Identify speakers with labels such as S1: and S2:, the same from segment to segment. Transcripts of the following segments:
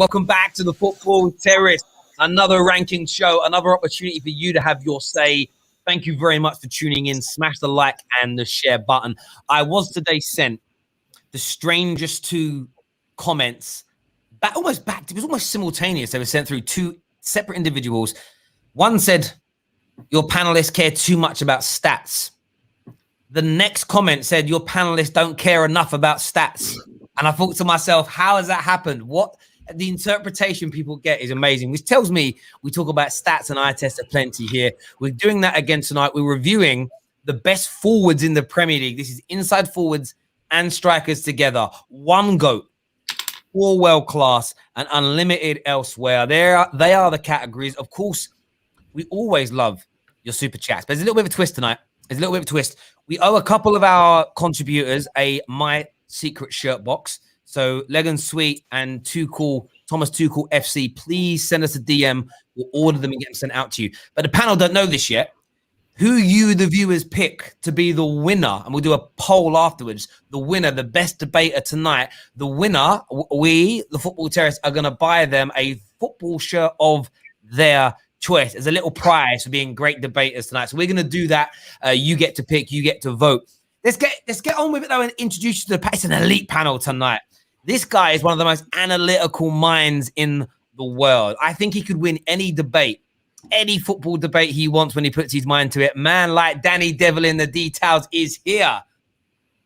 S1: Welcome back to the Football Terrace. Another ranking show, another opportunity for you to have your say. Thank you very much for tuning in. Smash the like and the share button. I was today sent the strangest two comments. It was almost simultaneous. They were sent through two separate individuals. One said, your panelists care too much about stats. The next comment said, your panelists don't care enough about stats. And I thought to myself, how has that happened? What the interpretation people get is amazing, which tells me we talk about stats and eye test plenty here. We're doing that again tonight. We're reviewing the best forwards in the Premier League. This is inside forwards and strikers together. One GOAT, four world class, and unlimited elsewhere. They are the categories. Of course, we always love your super chats, but there's a little bit of a twist tonight. We owe a couple of our contributors a My Secret shirt box. So Legan Sweet and Thomas Tuchel FC, please send us a DM. We'll order them and get them sent out to you. But the panel don't know this yet. Who you, the viewers, pick to be the winner, and we'll do a poll afterwards. The winner, the best debater tonight. The winner, we, the Football Terrace, are going to buy them a football shirt of their choice as a little prize for being great debaters tonight. So we're going to do that. You get to pick, you get to vote. Let's get on with it though and introduce you to it's an elite panel tonight. This guy is one of the most analytical minds in the world. I think he could win any debate, any football debate he wants when he puts his mind to it. Man like Danny Devil in the details is here.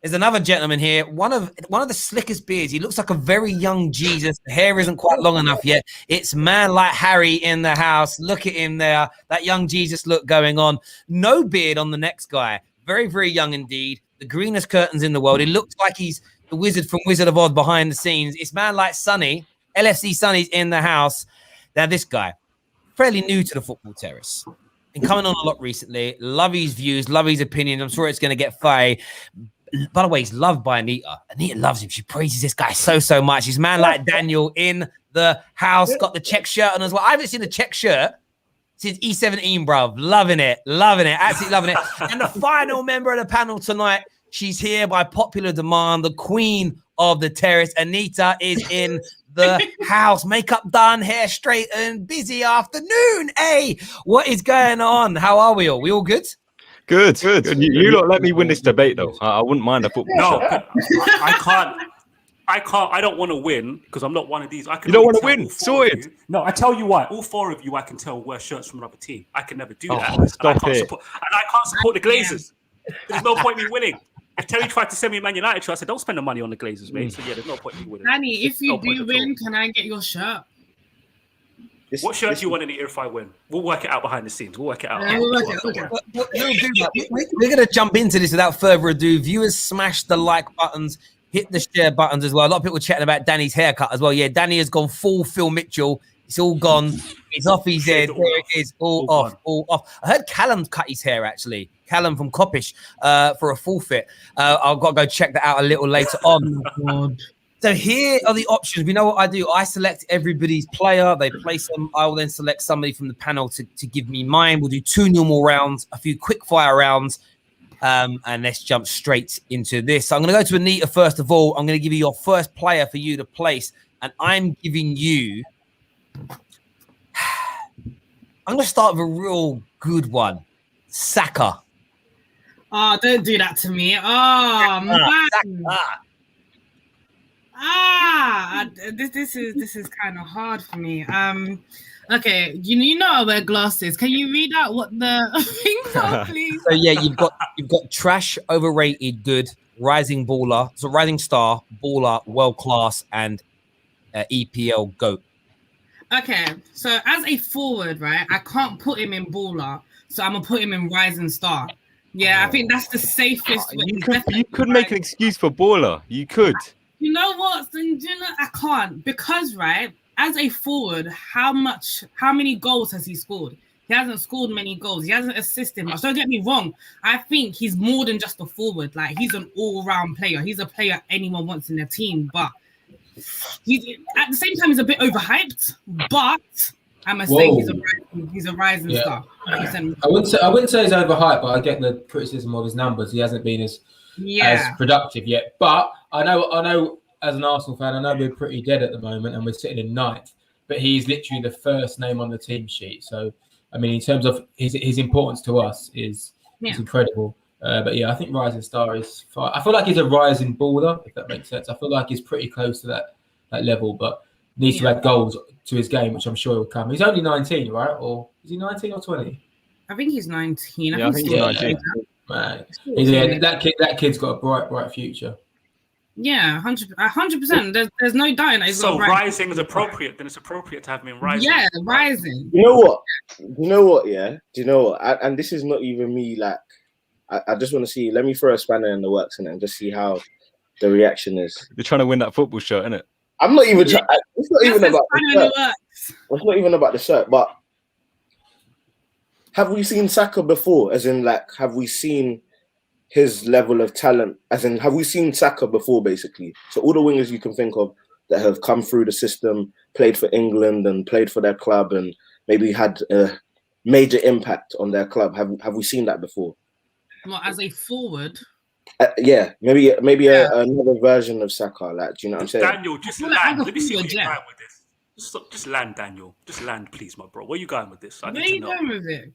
S1: There's another gentleman here, one of the slickest beards. He looks like a very young Jesus. The hair isn't quite long enough yet. It's man like Harry in the house. Look at him there. That young Jesus look going on. No beard on the next guy. Very, very young indeed. The greenest curtains in the world. It looks like he's the wizard from Wizard of Oz behind the scenes. It's man like Sonny. LFC Sonny's in the house. Now, this guy, fairly new to the Football Terrace. Been coming on a lot recently. Love his views, love his opinions. I'm sure it's going to get fire. By the way, he's loved by Anita. Anita loves him. She praises this guy so much. He's man like Daniel in the house. Got the check shirt on as well. I haven't seen a check shirt since E17, bruv. Loving it. Absolutely loving it. And the final member of the panel tonight, she's here by popular demand. The queen of the terrace, Anita, is in the house. Makeup done, hair straightened, busy afternoon. Hey, what is going on? How are we all? We all good?
S2: Good. You lot let me win this debate, though. I wouldn't mind a football shirt.
S3: I can't. I don't want to win because I'm not one of these.
S2: You don't want to win? Sorted.
S3: No, I tell you why. All four of you, I can tell wear shirts from another team. I can never do that.
S2: Stop
S3: and I can't support the Glazers. There's no point in me winning. If Terry tried to send me Man United shirt, I said, don't spend the money on the Glazers, mate. So, yeah, there's no point in me winning.
S4: Danny, if you do win, can I get your shirt?
S3: What shirt do you want in the ear if I win? We'll work it out behind the scenes. We'll work it out.
S1: We're going to jump into this without further ado. Viewers, smash the like buttons. Hit the share buttons as well. A lot of people chatting about Danny's haircut as well. Yeah, Danny has gone full Phil Mitchell. It's all gone. It's off his head. There it is. All off. I heard Callum cut his hair, actually. Callum from Coppish for a forfeit. I've got to go check that out a little later on. God. So here are the options. We know what I do. I select everybody's player. They place them. I will then select somebody from the panel to give me mine. We'll do 2 normal rounds, a few quick fire rounds. And let's jump straight into this. So I'm going to go to Anita first of all. I'm going to give you your first player for you to place. And I'm giving you... I'm going to start with a real good one. Saka.
S4: Oh, don't do that to me. Oh, man. This is kind of hard for me. Okay, you know I wear glasses. Can you read out what the things are, please?
S1: So yeah, you've got trash, overrated, good, rising baller, so rising star, baller, world class, and EPL GOAT.
S4: Okay, so as a forward, right, I can't put him in baller, so I'm gonna put him in rising star. Yeah, I think that's the safest way.
S2: You could make an excuse for baller. You could.
S4: You know what? I can't because right. As a forward, how many goals has he scored? He hasn't scored many goals. He hasn't assisted much. Don't get me wrong. I think he's more than just a forward. Like, he's an all-round player. He's a player anyone wants in their team. But at the same time, he's a bit overhyped. But I must say he's a rising star.
S5: I wouldn't say he's overhyped, but I get the criticism of his numbers. He hasn't been as productive yet. But I know as an Arsenal fan, I know we're pretty dead at the moment and we're sitting in ninth, but he's literally the first name on the team sheet. So, I mean, in terms of his importance to us is incredible. But yeah, I think rising star is fine. I feel like he's a rising baller, if that makes sense. I feel like he's pretty close to that level, but needs to add goals to his game, which I'm sure will come. He's only 19, right? Or is he 19 or 20?
S4: I think he's 19.
S2: I think he's 19.
S5: Man, that kid's got a bright future.
S4: Yeah, 100%. There's no doubting that.
S3: So rising is appropriate. Then it's appropriate to have him in rising.
S4: Yeah, rising.
S6: You know what? Yeah. Do you know what? And this is not even me. Like, I just want to see. Let me throw a spanner in the works and just see how the reaction is.
S2: You're trying to win that football shirt, isn't it?
S6: I'm not even. It's not even about the shirt. It's not even about the shirt. But have we seen Saka before? As in, like, have we seen his level of talent? As in, have we seen Saka before, basically? So all the wingers you can think of that have come through the system, played for England and played for their club and maybe had a major impact on their club. Have we seen that before?
S4: Well, as a forward.
S6: Yeah, maybe another version of Saka. Like, do you know what I'm saying?
S3: Daniel, just land. Let me see where you're going with this. Just land, Daniel. Just land, please, my bro. Where are you going with this?
S4: Where are you going with it?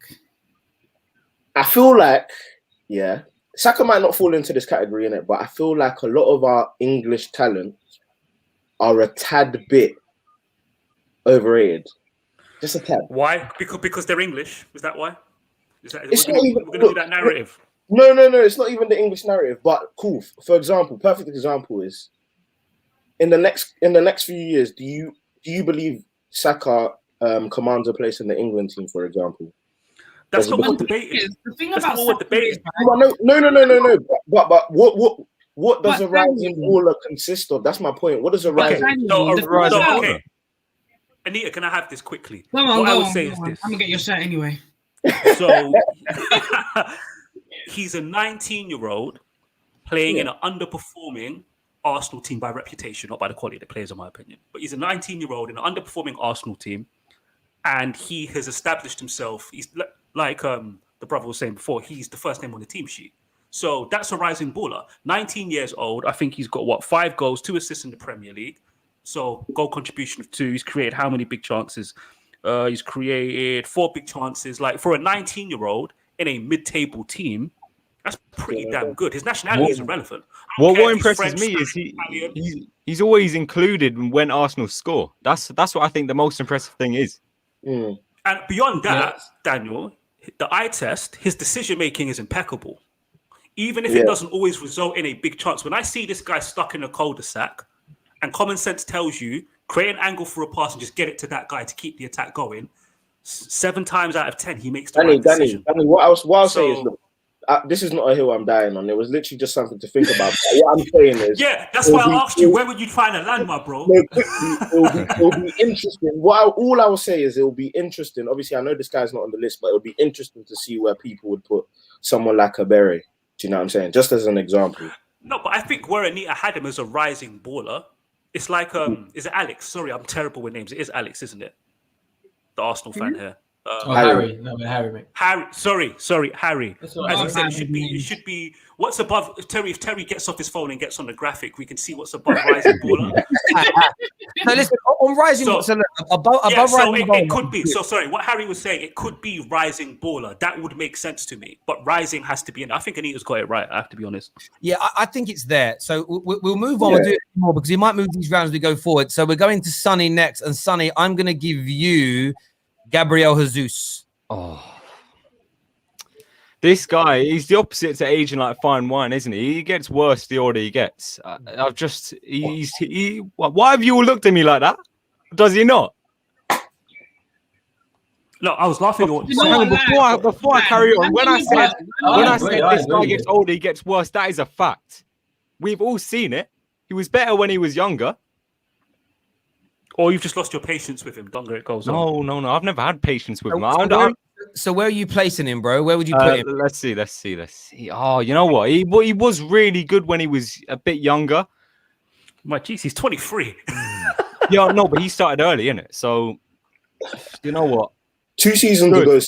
S6: I feel like, Saka might not fall into this category, innit? But I feel like a lot of our English talent are a tad bit overrated. Just a tad.
S3: Why? Because they're English. Is that why? We're going to do that narrative.
S6: No. It's not even the English narrative. But cool. For example, perfect example is in the next few years. Do you believe Saka commands a place in the England team, for example?
S3: That's not what debate is.
S4: The thing about
S6: debate is. No. But what does a rising baller consist of? That's my point. What does a rising?
S3: Okay. Anita, can I have this quickly?
S4: Go on. I'm gonna get your shirt anyway.
S3: So he's a 19-year-old playing in an underperforming Arsenal team by reputation, not by the quality of the players, in my opinion. But he's a 19-year-old in an underperforming Arsenal team, and he has established himself. He's like the brother was saying before, he's the first name on the team sheet. So that's a rising baller. 19 years old. I think he's got 5 goals, 2 assists in the Premier League. So goal contribution of 2. He's created how many big chances? He's created 4 big chances. Like, for a 19-year-old in a mid-table team, that's pretty damn good. His nationality is irrelevant.
S2: What impresses me is he's always included when Arsenal score. That's what I think the most impressive thing is.
S3: And beyond that, Daniel, the eye test, his decision-making is impeccable. Even if it doesn't always result in a big chance. When I see this guy stuck in a cul-de-sac, and common sense tells you, create an angle for a pass and just get it to that guy to keep the attack going, 7 times out of 10, he makes the right decision.
S6: Danny, what I'll say is, look, this is not a hill I'm dying on. It was literally just something to think about. What I'm saying is...
S3: Yeah, that's why I asked you, where were you trying to land, my bro?
S6: It'll be interesting. All I will say is it will be interesting. Obviously, I know this guy's not on the list, but it'll be interesting to see where people would put someone like a Berry. Do you know what I'm saying? Just as an example.
S3: No, but I think where Anita had him as a rising baller, it's like, is it Alex? Sorry, I'm terrible with names. It is Alex, isn't it? The Arsenal fan here.
S5: Harry. No, Harry, mate.
S3: Harry. Sorry, Harry. As you said, it should be what's above Terry. If Terry gets off his phone and gets on the graphic, we can see what's above rising baller.
S1: So listen, on rising, above rising baller,
S3: it could be. So sorry, what Harry was saying, it could be rising baller. That would make sense to me. But rising has to be in. I think Anita's got it right. I have to be honest.
S1: Yeah, I think it's there. So we'll move on. We'll do it more because we might move these rounds as we go forward. So we're going to Sonny next, and Sonny, I'm going to give you Gabriel Jesus.
S2: Oh, this guy, he's the opposite to aging like fine wine, isn't he? He gets worse the older he gets. Why have you all looked at me like that? Does he not?
S3: No, I was laughing.
S2: Before I carry on, when I said this guy gets older, he gets worse, that is a fact. We've all seen it. He was better when he was younger.
S3: Or you've just lost your patience with him. Don't let it go.
S2: No. I've never had patience with him.
S1: So where are you placing him, bro? Where would you put him?
S2: Let's see. Oh, you know what? He was really good when he was a bit younger.
S3: My jeez, he's 23.
S2: Yeah, no, but he started early, innit? So, you know what?
S6: 2 seasons ago.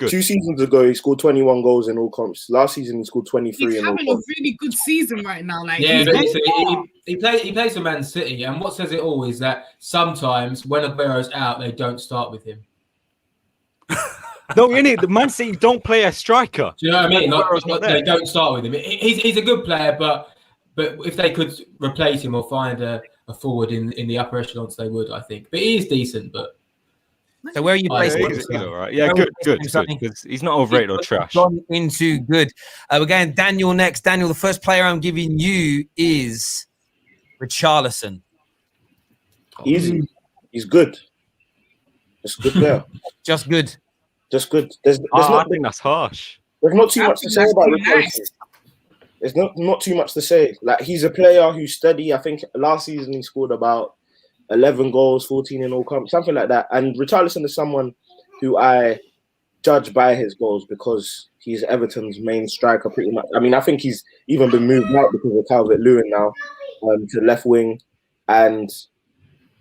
S2: Good.
S6: 2 seasons ago, he scored 21 goals in all comps. Last season, he scored 23
S4: He's
S6: in all
S4: having a
S6: comps.
S4: really good season right now. Like,
S5: Yeah,
S4: he's
S5: but
S4: on
S5: listen,
S4: par.
S5: he plays for Man City, and what says it all is that sometimes when Aguero's out, they don't start with him.
S2: No, you need the Man City don't play a striker.
S5: Do you know what I mean?
S2: Aguero's not there.
S5: They don't start with him. He's a good player, but if they could replace him or find a forward in the upper echelons, they would, I think. But he is decent, but.
S1: So where are you
S5: Yeah,
S1: placing
S2: He's
S1: him?
S2: all right. Yeah, good. Because he's not overrated or trash.
S1: Gone into good. We're going Daniel next. Daniel, the first player I'm giving you is Richarlison.
S6: Easy. He's good. Just a good player.
S1: Just good.
S6: Just good. There's
S2: I
S6: not
S2: think that's harsh.
S6: there's not too much to say about Richarlison.
S4: Nice.
S6: There's not too much to say. Like, he's a player who's steady. I think last season he scored about 11 goals, 14 in all comps, something like that. And Richarlison is someone who I judge by his goals because he's Everton's main striker pretty much. I mean, I think he's even been moved out because of Calvert-Lewin now to left wing, and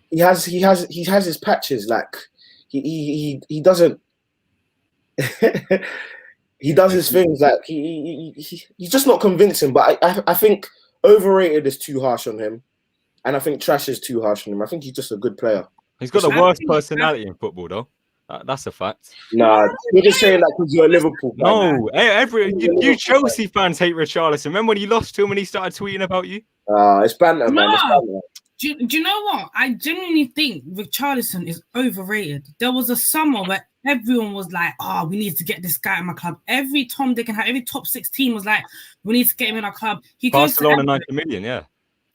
S6: he has his patches. Like he doesn't. He does his things. Like he's just not convincing. But I think overrated is too harsh on him. And I think trash is too harsh on him. I think he's just a good player.
S2: He's got the worst personality in football, though. That's a fact.
S6: Nah, you're just saying that because you're a Liverpool fan.
S2: No, you Chelsea fans hate Richarlison. Remember when you lost to him and he started tweeting about you?
S6: It's banter, man. It's banter.
S4: Do you know what? I genuinely think Richarlison is overrated. There was a summer where everyone was like, "Oh, we need to get this guy in my club." Every Tom, Dick, and Harry, every top 6 team was like, "We need to get him in our club." He goes to
S2: Barcelona,
S4: Everton.
S2: 90 million, yeah.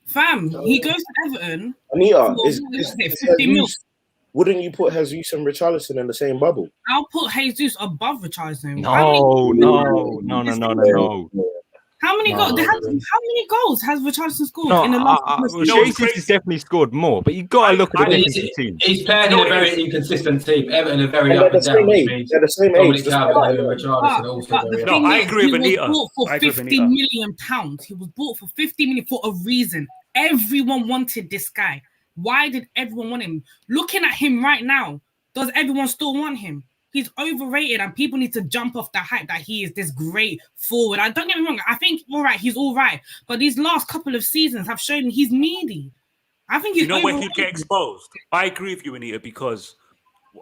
S4: Fam, he goes to Everton.
S6: Anita,
S4: for,
S6: is
S4: 50 mil.
S6: wouldn't you put Jesus and Richarlison in the same bubble?
S4: I'll put Jesus above Richarlison.
S2: No.
S4: How many goals? How many goals has Richarlison scored
S2: No,
S4: in the last?
S2: Jesus has definitely scored more, but you've got to look at the difference in teams.
S5: He's playing in a very inconsistent team. Everton are very
S6: And
S5: up
S6: they're
S5: and
S6: the
S5: down.
S6: same age. They're the same age.
S4: But
S3: I agree with
S4: he
S3: Anita.
S4: was bought for
S3: I agree with
S4: £50
S3: Anita.
S4: million. He was bought for 50 million for a reason. Everyone wanted this guy. Why did everyone want him? Looking at him right now, does everyone still want him? He's overrated, and people need to jump off the hype that he is this great forward. I don't get me wrong. I think he's all right, but these last couple of seasons have shown he's needy. I think he's.
S3: You know when he'd get exposed? I agree with you, Anita, because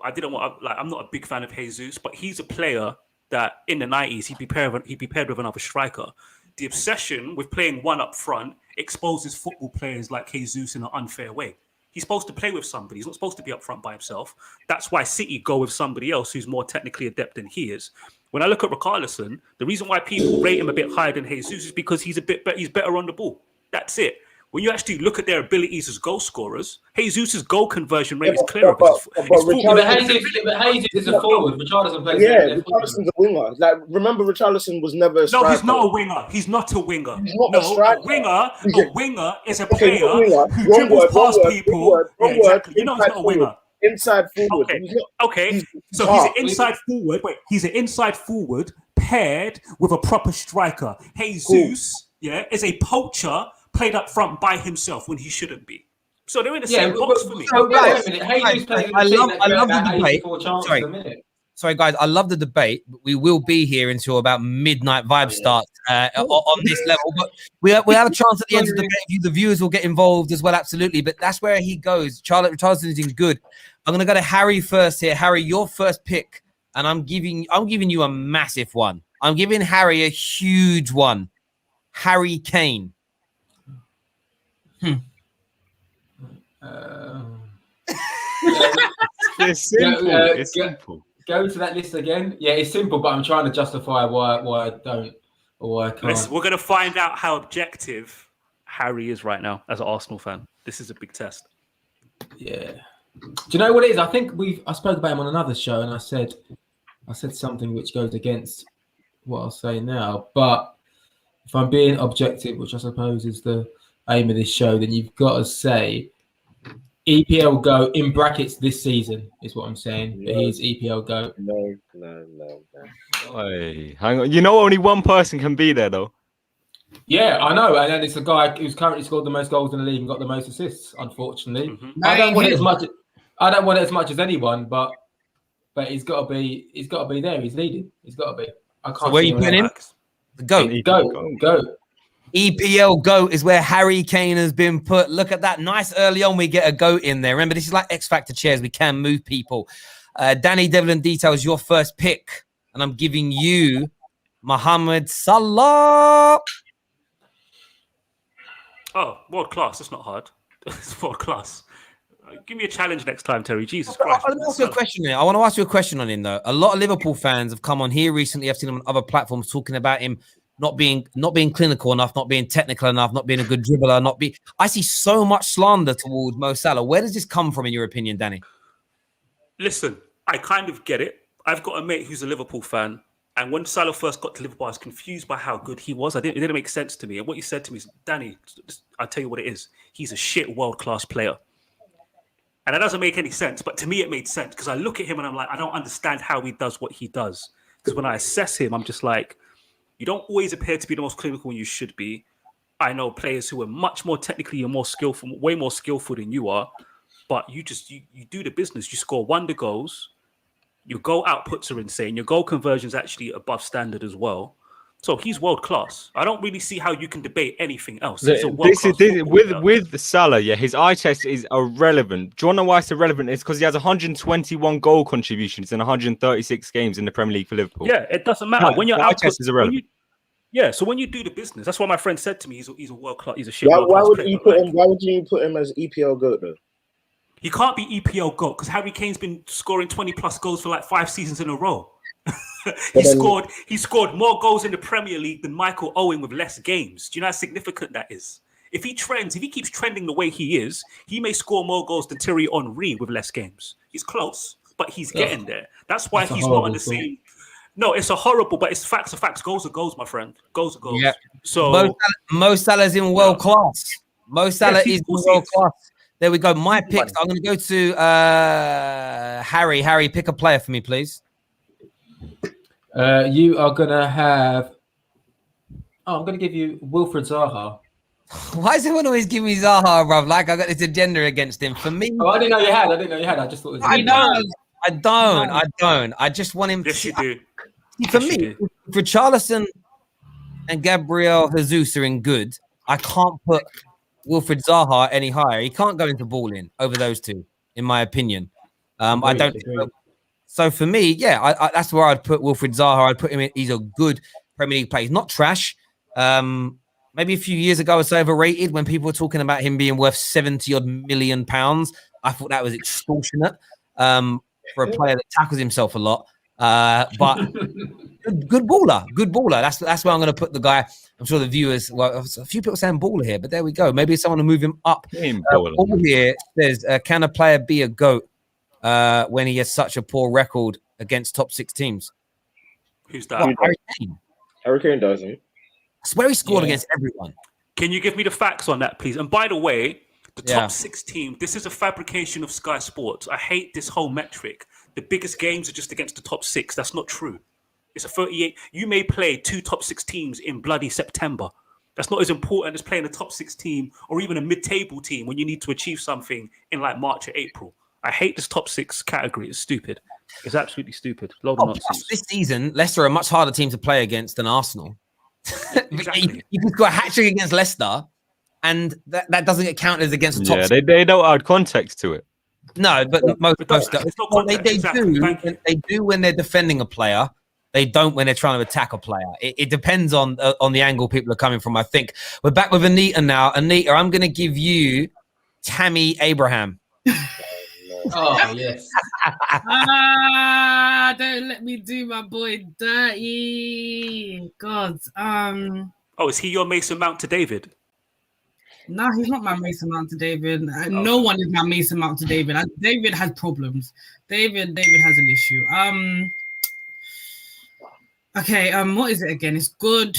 S3: I'm not a big fan of Jesus, but he's a player that in the 90s he paired with another striker. The obsession with playing one up front exposes football players like Jesus in an unfair way. He's supposed to play with somebody. He's not supposed to be up front by himself. That's why City go with somebody else who's more technically adept than he is. When I look at Richarlison, the reason why people rate him a bit higher than Jesus is because he's better on the ball. That's it. When you actually look at their abilities as goal scorers, Jesus' goal conversion rate is clearer.
S5: But Hayes is a forward. Richarlison plays.
S6: Yeah, Richarlison's a winger. Like, remember, Richarlison was never a striker.
S3: No, he's not a winger. He's not a winger.
S6: He's not a striker.
S3: A winger is a player
S6: who
S3: dribbles past people. Exactly. You know he's not a winger.
S6: Inside forward.
S3: Okay. So he's an inside forward. Wait, he's an inside forward paired with a proper striker. Jesus, is a poacher played up front by himself when he shouldn't be. So they're in the same box for me.
S1: I love the debate. Sorry, guys. I love the debate. But we will be here until about midnight. Vibe starts on this level. But we have a chance at the end of the debate. The viewers will get involved as well, absolutely. But that's where he goes. Richarlison is doing good. I'm going to go to Harry first here. Harry, your first pick, and I'm giving you a massive one. I'm giving Harry a huge one. Harry Kane.
S2: It's simple. It's simple.
S5: Go to that list again. Yeah, it's simple, but I'm trying to justify why I don't or why I can't.
S3: We're going to find out how objective Harry is right now as an Arsenal fan. This is a big test.
S5: Yeah. Do you know what it is? I think I spoke about him on another show, and I said something which goes against what I'll say now. But if I'm being objective, which I suppose is the aim of this show, then you've got to say EPL go in brackets this season is what I'm saying.
S6: No.
S5: He's EPL go.
S6: No.
S2: Hey, hang on. You know only one person can be there though.
S5: Yeah, I know. And then it's a guy who's currently scored the most goals in the league and got the most assists, unfortunately.
S3: Mm-hmm.
S5: I don't want it as much as anyone, but but he's got to be there. He's leading. He's got to be. I can't.
S1: So where are you putting him? The GOAT.
S5: Go.
S1: EPL GOAT is where Harry Kane has been put. Look at that. Nice early on. We get a GOAT in there. Remember, this is like X Factor chairs. We can move people. Danny Devlin Details, your first pick. And I'm giving you Mohamed Salah.
S3: Oh, world class. That's not hard. It's world class. Give me a challenge next time, Terry. Jesus Christ.
S1: I want to ask you a question here. I want to ask you a question on him, though. A lot of Liverpool fans have come on here recently. I've seen them on other platforms talking about him not being clinical enough, not being technical enough, not being a good dribbler, I see so much slander towards Mo Salah. Where does this come from, in your opinion, Danny?
S3: Listen, I kind of get it. I've got a mate who's a Liverpool fan, and when Salah first got to Liverpool, I was confused by how good he was. It didn't make sense to me. And what he said to me is, Danny, I'll tell you what it is. He's a shit world-class player. And that doesn't make any sense, but to me it made sense because I look at him and I'm like, I don't understand how he does what he does. Because when I assess him, I'm just like, you don't always appear to be the most clinical when you should be. I know players who are much more technically and more skillful, way more skillful than you are, but you do the business. You score wonder goals. Your goal outputs are insane. Your goal conversion is actually above standard as well. So he's world class. I don't really see how you can debate anything else.
S2: With Salah, yeah, his eye test is irrelevant. Do you want to know why it's irrelevant? It's because he has 121 goal contributions in 136 games in the Premier League for Liverpool.
S3: Yeah, it doesn't matter. When your
S2: eye test is irrelevant.
S3: So when you do the business, that's what my friend said to me. He's a world class. He's a shit.
S6: Why would you put him? Why would you put him as EPL GOAT though?
S3: He can't be EPL GOAT because Harry Kane's been scoring 20+ goals for like 5 seasons in a row. He scored more goals in the Premier League than Michael Owen with less games. Do you know how significant that is? If he keeps trending the way he is, he may score more goals than Thierry Henry with less games. He's close, but he's getting there. That's why he's not on the same. No, it's a horrible, but it's facts are facts. Goals are goals, my friend. Goals are goals. Yeah. So
S1: Mo Salah's in world class. Mo Salah is in world class. There we go. My picks. I'm going to go to Harry. Harry, pick a player for me, please.
S5: You are going to have... I'm going to give you Wilfried Zaha.
S1: Why is everyone always giving me Zaha, bruv? Like I got this agenda against him. For me...
S5: Oh, I didn't know you had. I just thought it was...
S1: I don't. I just want him
S3: to... You do.
S1: For me, Richarlison and Gabriel Jesus are in good. I can't put Wilfried Zaha any higher. He can't go into balling over those two, in my opinion. I don't think so. So for me, yeah, that's where I'd put Wilfried Zaha. I'd put him in. He's a good Premier League player. He's not trash. Maybe a few years ago, it's overrated when people were talking about him being worth 70-odd million pounds. I thought that was extortionate for a player that tackles himself a lot. But good baller. That's where I'm going to put the guy. I'm sure the viewers. Well, a few people saying baller here, but there we go. Maybe someone will move him up. All here says, can a player be a GOAT when he has such a poor record against top 6 teams?
S3: Who's that?
S6: Harry Kane doesn't.
S1: I swear he scored against everyone.
S3: Can you give me the facts on that, please? And by the way, the top 6 team. This is a fabrication of Sky Sports. I hate this whole metric. The biggest games are just against the top 6. That's not true. It's a 38. You may play 2 top 6 teams in bloody September. That's not as important as playing a top 6 team or even a mid-table team when you need to achieve something in like March or April. I hate this top 6 category. It's stupid. It's absolutely stupid. Load of nonsense.
S1: This season, Leicester are a much harder team to play against than Arsenal.
S3: Exactly.
S1: You can score a hat-trick against Leicester, and that doesn't get counted as against the top 6.
S2: They don't add context to it.
S1: No, but most they do when they're defending a player. They don't when they're trying to attack a player. It depends on the angle people are coming from. I think we're back with Anita now. Anita, I'm going to give you Tammy Abraham.
S5: Oh yes.
S4: Don't let me do my boy dirty. God.
S3: Oh, is he your Mason Mount to David?
S4: No, he's not my Mason Mount to David. No one is my Mason Mount to David. David has problems. David has an issue. Okay. What is it again? It's good.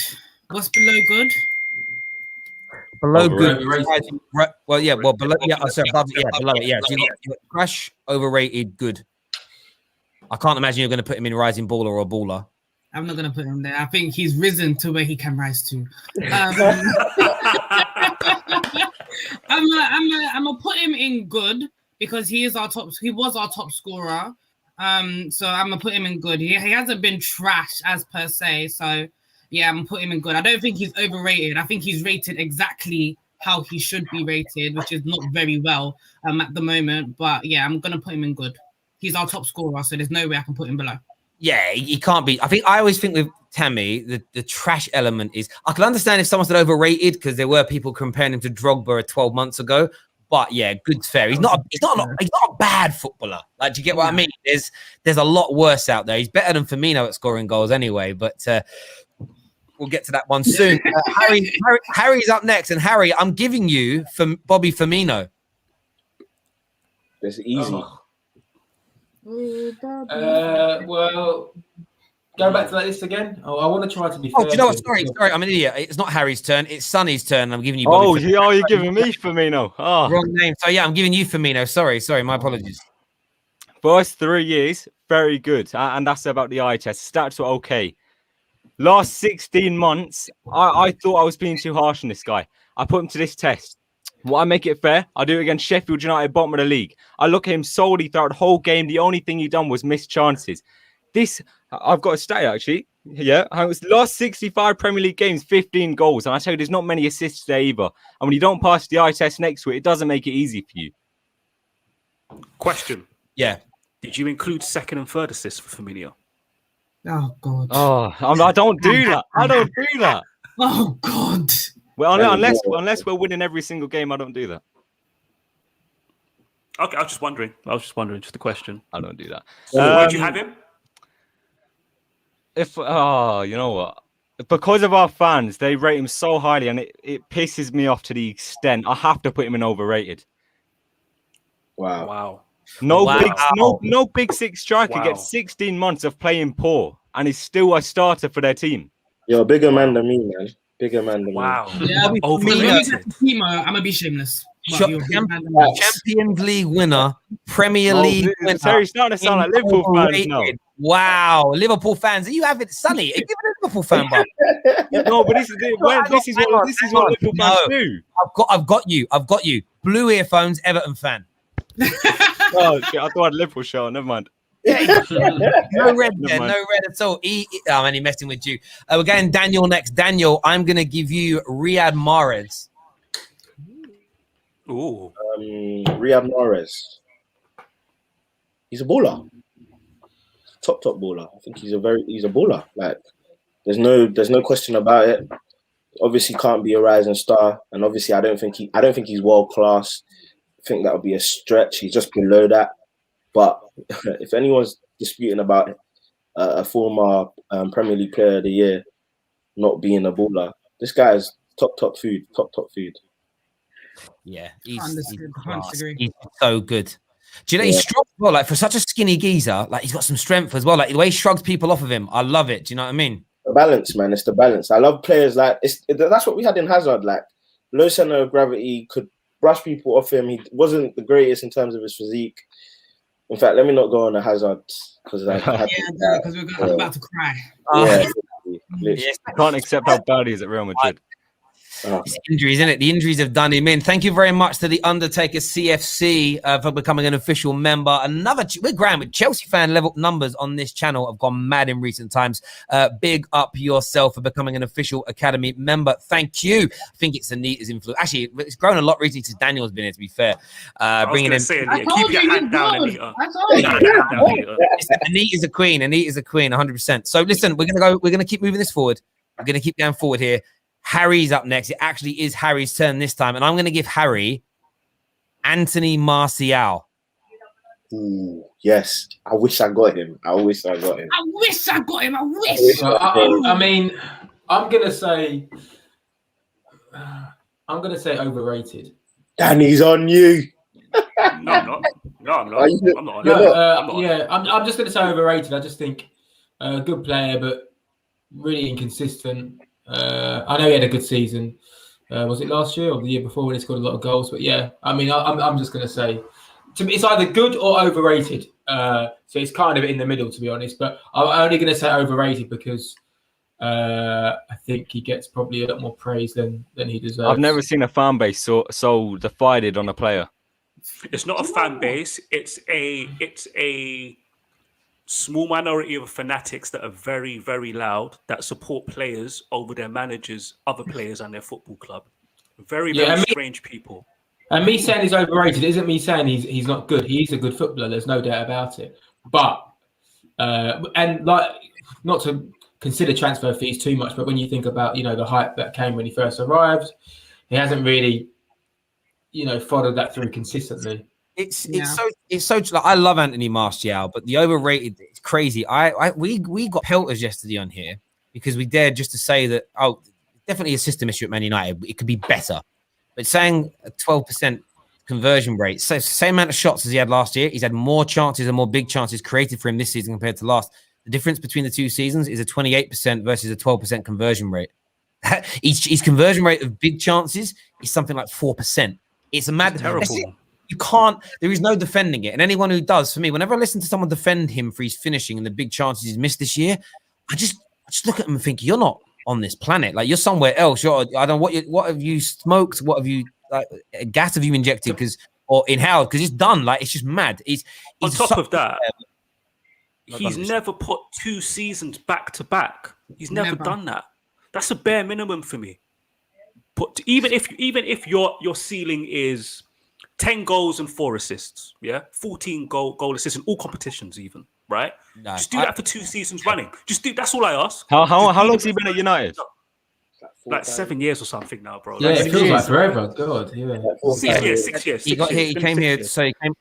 S4: What's below good?
S1: Below good. Well, yeah. Well, below. Yeah. Sorry, above. Yeah, below it. Yeah. So you got crash, overrated, good. I can't imagine you're going to put him in rising baller or baller.
S4: I'm not going to put him there. I think he's risen to where he can rise to. I'm gonna put him in good because he was our top scorer. So I'm gonna put him in good. He hasn't been trash as per se. So yeah, I'm gonna put him in good. I don't think he's overrated. I think he's rated exactly how he should be rated, which is not very well at the moment. But yeah, I'm gonna put him in good. He's our top scorer, so there's no way I can put him below.
S1: Yeah, he can't be. I always think with Tammy, the trash element is, I can understand if someone said overrated because there were people comparing him to Drogba 12 months ago. But yeah, good fair. He's not a bad footballer. Like, do you get what I mean? There's a lot worse out there. He's better than Firmino at scoring goals anyway. But we'll get to that one soon. Harry's up next, and Harry, I'm giving you Bobby Firmino.
S6: That's easy.
S5: Well, go back to that list again. Oh, I want to try to be fair.
S1: Oh, do you know what? Sorry, I'm an idiot. It's not Harry's turn. It's Sonny's turn. I'm giving you.
S2: You're giving me Firmino. Oh,
S1: wrong name. So yeah, I'm giving you Firmino. Sorry. My apologies.
S2: First 3 years, very good, and that's about the eye test. Stats were okay. Last 16 months, I thought I was being too harsh on this guy. I put him to this test. Will I make it fair? I do it against Sheffield United, bottom of the league. I look at him solely throughout the whole game. The only thing he done was miss chances. I've got a stat actually. Yeah, I was last 65 Premier League games, 15 goals. And I tell you, there's not many assists there either. And when you don't pass the eye test next to it, it doesn't make it easy for you.
S3: Question.
S1: Yeah.
S3: Did you include second and third assists for Firmino?
S4: Oh God.
S2: Oh, I don't do that. I don't do that.
S4: Oh God.
S2: Well, unless we're winning every single game, I don't do that.
S3: Okay, I was just wondering. Just a question.
S2: I don't do that.
S3: Where'd you have him?
S2: You know what? Because of our fans, they rate him so highly, and it pisses me off to the extent I have to put him in overrated.
S6: Wow.
S2: No big six striker gets 16 months of playing poor and is still a starter for their team.
S6: You're a bigger man than me, man. Bigger man than me.
S3: Wow.
S4: Yeah, Timo, I'm gonna be shameless.
S1: Champions League winner, Premier League winner.
S2: Terry's starting to sound like Liverpool fans now.
S1: Wow, Liverpool fans. Are you having Sonny? Are you a Liverpool fan, bro?
S2: No, but this is what Liverpool fans do.
S1: I've got you. Blue earphones, Everton fan.
S2: Oh, shit, I thought I had a Liverpool show. Never mind.
S1: No red there, no red at all. I'm only messing with you. We're getting Daniel next. Daniel, I'm going to give you Riyad Mahrez.
S3: Ooh.
S6: Riyad Mahrez. He's a baller. Top baller. I think he's a baller. Like, there's no question about it. Obviously can't be a rising star, and obviously I don't think he's world class. I think that would be a stretch. He's just below that. But if anyone's disputing about a former Premier League Player of the Year not being a baller, this guy is top food.
S1: Yeah, he's so good. Do you know he's strong as well? Like, for such a skinny geezer, like, he's got some strength as well. Like, the way he shrugs people off of him, I love it. Do you know what I mean?
S6: The balance, man. It's the balance. I love players like that's what we had in Hazard. Like, low center of gravity, could brush people off him. He wasn't the greatest in terms of his physique. In fact, let me not go on a Hazard because
S4: we're about to cry.
S2: I can't accept how bad he is at Real Madrid.
S1: It's injuries, isn't it? The injuries have done him in. Thank you very much to the Undertaker CFC for becoming an official member. We're grand with Chelsea fan level numbers on this channel have gone mad in recent times. Big up yourself for becoming an official Academy member. Thank you. I think it's Anita's influence. Actually, it's grown a lot recently since Daniel's been here, to be fair. Bringing in.
S3: Keep your hand down, Anita.
S1: Anita's a queen. 100%. So listen, we're gonna keep moving this forward. We're gonna keep going forward here. Harry's up next. It actually is Harry's turn this time, and I'm going to give Harry Anthony Martial.
S6: Ooh, yes. I wish I got him.
S4: I wish.
S5: I mean, I'm going to say overrated.
S6: Danny's on you.
S3: No, I'm not. I'm not.
S5: I'm just going to say overrated. I just think good player, but really inconsistent. I know he had a good season. Was it last year or the year before when he scored a lot of goals? But yeah, I mean, I'm just going to say, to me, it's either good or overrated. So it's kind of in the middle, to be honest. But I'm only going to say overrated because I think he gets probably a lot more praise than he deserves.
S2: I've never seen a fan base so divided on a player.
S3: It's not a fan base. It's a small minority of fanatics that are very, very loud, that support players over their managers, other players, and their football club. Very, very strange people.
S5: And me saying he's overrated isn't me saying he's not good. He's a good footballer. There's no doubt about it. But and like, not to consider transfer fees too much, but when you think about the hype that came when he first arrived, he hasn't really followed that through consistently.
S1: It's so like, I love Anthony Martial, but the overrated, it's crazy. We got pelters yesterday on here because we dared just to say that definitely a system issue at Man United. It could be better, but saying a 12% conversion rate, so same amount of shots as he had last year. He's had more chances and more big chances created for him this season compared to last. The difference between the two seasons is a 28% versus a 12% conversion rate. His conversion rate of big chances is something like 4%. It's a mad, terrible. You can't, there is no defending it. And anyone who does, for me, whenever I listen to someone defend him for his finishing and the big chances he's missed this year, I just look at him and think, you're not on this planet. Like, you're somewhere else. I don't know what have you smoked? What have you, gas have you injected? Or inhaled? Because it's done. Like, it's just mad. He's
S3: on top of that, he's never put 2 seasons back to back. He's never done that. That's a bare minimum for me. But even if your ceiling is 10 goals and 4 assists, 14 goal assists in all competitions, even, right? No, just do that for 2 seasons running. Just do. That's all I ask.
S2: How long's he been at United?
S3: Like 7 years or something now, bro.
S5: Yeah, it feels like forever. God, yeah.
S3: 6 years.
S1: He came here. So he came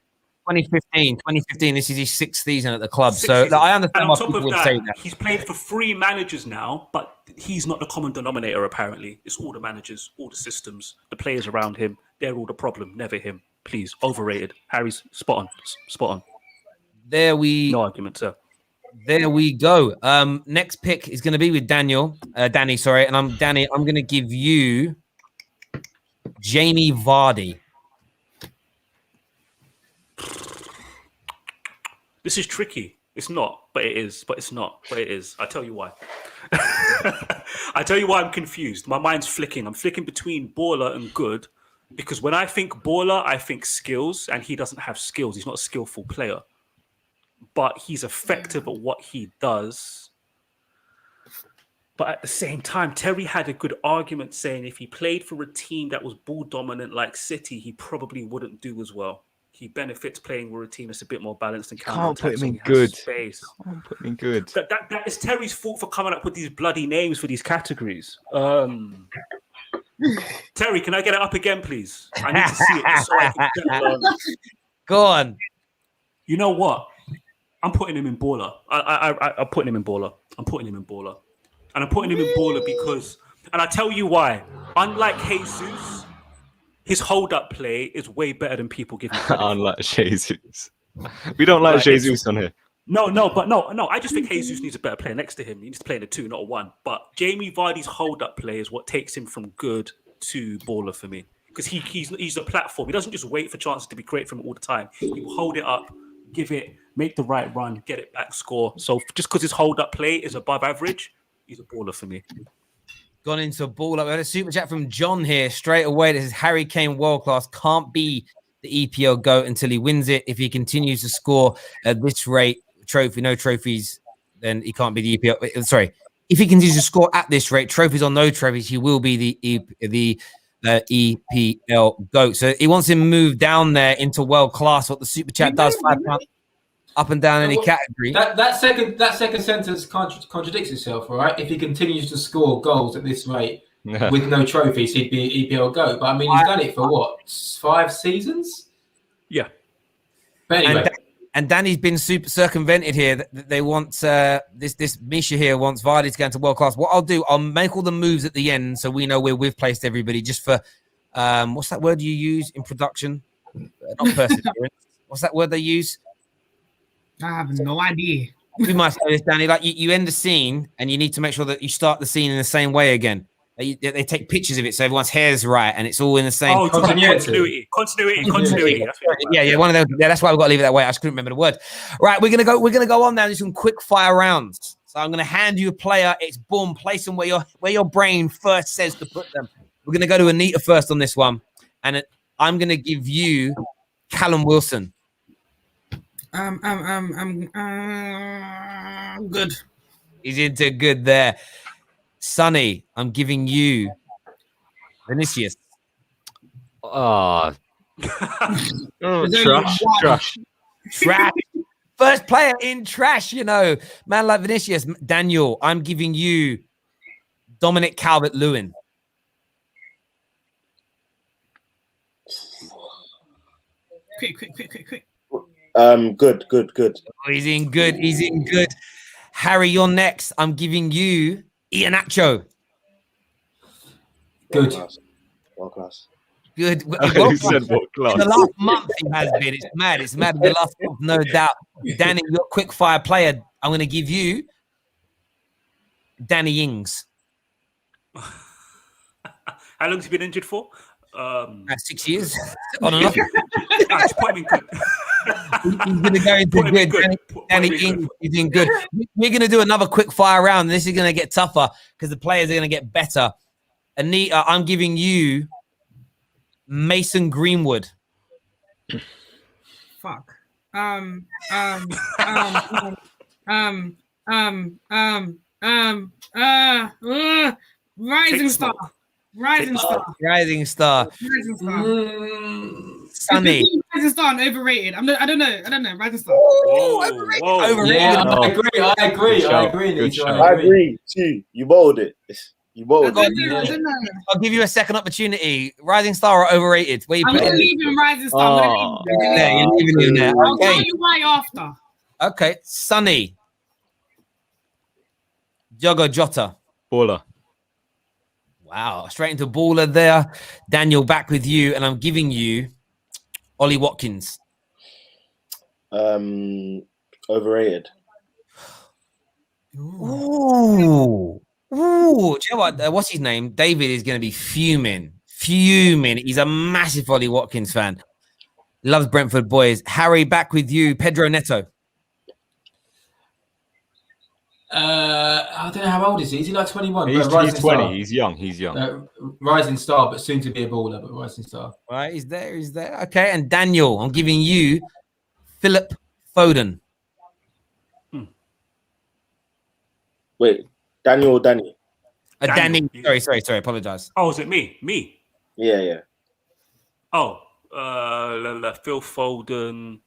S1: 2015. This is his 6th season at the club. So I understand why people would say that.
S3: He's played for 3 managers now, but he's not the common denominator. Apparently, it's all the managers, all the systems, the players around him. They're all the problem, never him. Please, overrated. Harry's spot on. No argument, sir.
S1: There we go. Next pick is going to be with Danny. And I'm going to give you Jamie Vardy.
S3: This is tricky. It's not, but it is. But it's not, but it is. I tell you why. I tell you why I'm confused. My mind's flicking. I'm flicking between baller and good, because when I think baller, I think skills, and he doesn't have skills. He's not a skillful player, but he's effective at what he does. But at the same time, Terry had a good argument saying if he played for a team that was ball dominant like City, he probably wouldn't do as well. He benefits playing with a team that's a bit more balanced and
S2: can't put him in good.
S3: Can't
S2: put him in good.
S3: That is Terry's fault for coming up with these bloody names for these categories. Terry, can I get it up again, please? I need to see it just so I can get it.
S1: Go on.
S3: You know what? I'm putting him in baller. I'm putting him in baller. And I'm putting him in baller because, and I tell you why. Unlike Jesus, his hold-up play is way better than people give him credit.
S2: Unlike Jesus. We don't like Jesus on here.
S3: No. I just think Jesus needs a better player next to him. He needs to play in a 2, not a 1. But Jamie Vardy's hold-up play is what takes him from good to baller for me. Because he's a platform. He doesn't just wait for chances to be great from him all the time. He will hold it up, give it, make the right run, get it back, score. So just because his hold-up play is above average, he's a baller for me.
S1: Gone into baller. We had a super chat from John here straight away. This is Harry Kane, world class. Can't be the EPL GOAT until he wins it. If he continues to score at this rate, no trophies, then he can't be the EPL. Sorry, if he continues to score at this rate, trophies or no trophies, he will be the EPL GOAT. So he wants him moved down there into world class. What the super chat does, £5 up and down any category.
S5: That second sentence contradicts itself, all right? If he continues to score goals at this rate with no trophies, he'd be EPL GOAT. But I mean, he's done it for what, 5 seasons?
S3: Yeah.
S5: But anyway.
S1: And Danny's been super circumvented here. They want this Misha here wants Vardy to go into world class. What I'll do, I'll make all the moves at the end so we know where we've placed everybody. Just for what's that word you use in production? Not perseverance. What's that word they use?
S4: I have no idea.
S1: We might say this, Danny. Like you end the scene, and you need to make sure that you start the scene in the same way again. They take pictures of it so everyone's hair's right, and it's all in the same.
S3: Oh, continuity.
S1: Yeah. One of those. Yeah, that's why we've got to leave it that way. I just couldn't remember the word. Right, we're gonna go on now. There's some quick fire rounds. So I'm gonna hand you a player. It's boom. Place them where your brain first says to put them. We're gonna go to Anita first on this one, and I'm gonna give you Callum Wilson.
S4: Good.
S1: He's into good there. Sonny, I'm giving you Vinicius.
S2: Oh,
S4: There's only
S2: trash.
S1: Trash. First player in trash, man like Vinicius. Daniel, I'm giving you Dominic Calvert-Lewin.
S4: Quick.
S6: Good.
S1: Oh, he's in good. Harry, you're next. I'm giving you Iheanacho.
S5: Good.
S6: World class.
S1: Good.
S2: Who said what class?
S1: In the last month, he has been. It's mad. In the last month, no doubt. Danny, your quick fire player. I'm going to give you Danny Ings.
S3: How long has he been injured for?
S1: 6 years. On and off.
S3: Just put him in good.
S1: He's going to go into good. Danny Ings is in good. We're going to do another quick fire round. This is going to get tougher because the players are going to get better. Anita, I'm giving you Mason Greenwood.
S4: Fuck. Rising Star.
S1: Sunny.
S4: Rising Star, overrated. I don't know. Rising Star.
S1: Overrated.
S5: Yeah,
S2: No.
S5: I agree.
S2: Good shout.
S6: I agree. Too. You bowled it. You bowled
S4: I
S6: it.
S4: don't know.
S1: I'll give you a second opportunity. Rising Star or overrated? Where you
S4: I'm
S1: put
S4: gonna
S1: it?
S4: leave him Rising Star.
S2: Oh.
S1: You're leaving him there.
S4: I'll
S1: Okay.
S4: tell you why after.
S1: Okay. Sunny. Diogo Jota.
S2: Baller.
S1: Wow. Straight into baller there. Daniel, back with you. And I'm giving you Ollie Watkins.
S6: Overrated.
S1: Ooh. Do you know what? What's his name? David is going to be fuming. He's a massive Ollie Watkins fan. Loves Brentford boys. Harry, back with you. Pedro Neto.
S5: I don't know how old is he. Is he like 21?
S2: He's
S5: Rising
S2: 20.
S5: Star.
S2: He's young.
S5: Rising Star, but soon to be a baller, but Rising Star.
S1: Right, he's there. Okay, and Daniel, I'm giving you Philip Foden.
S6: Wait, Daniel or Danny?
S1: Danny.
S3: Daniel.
S1: Sorry. Apologize.
S3: Oh, is it me? Me.
S6: Yeah.
S3: Oh, Phil Foden.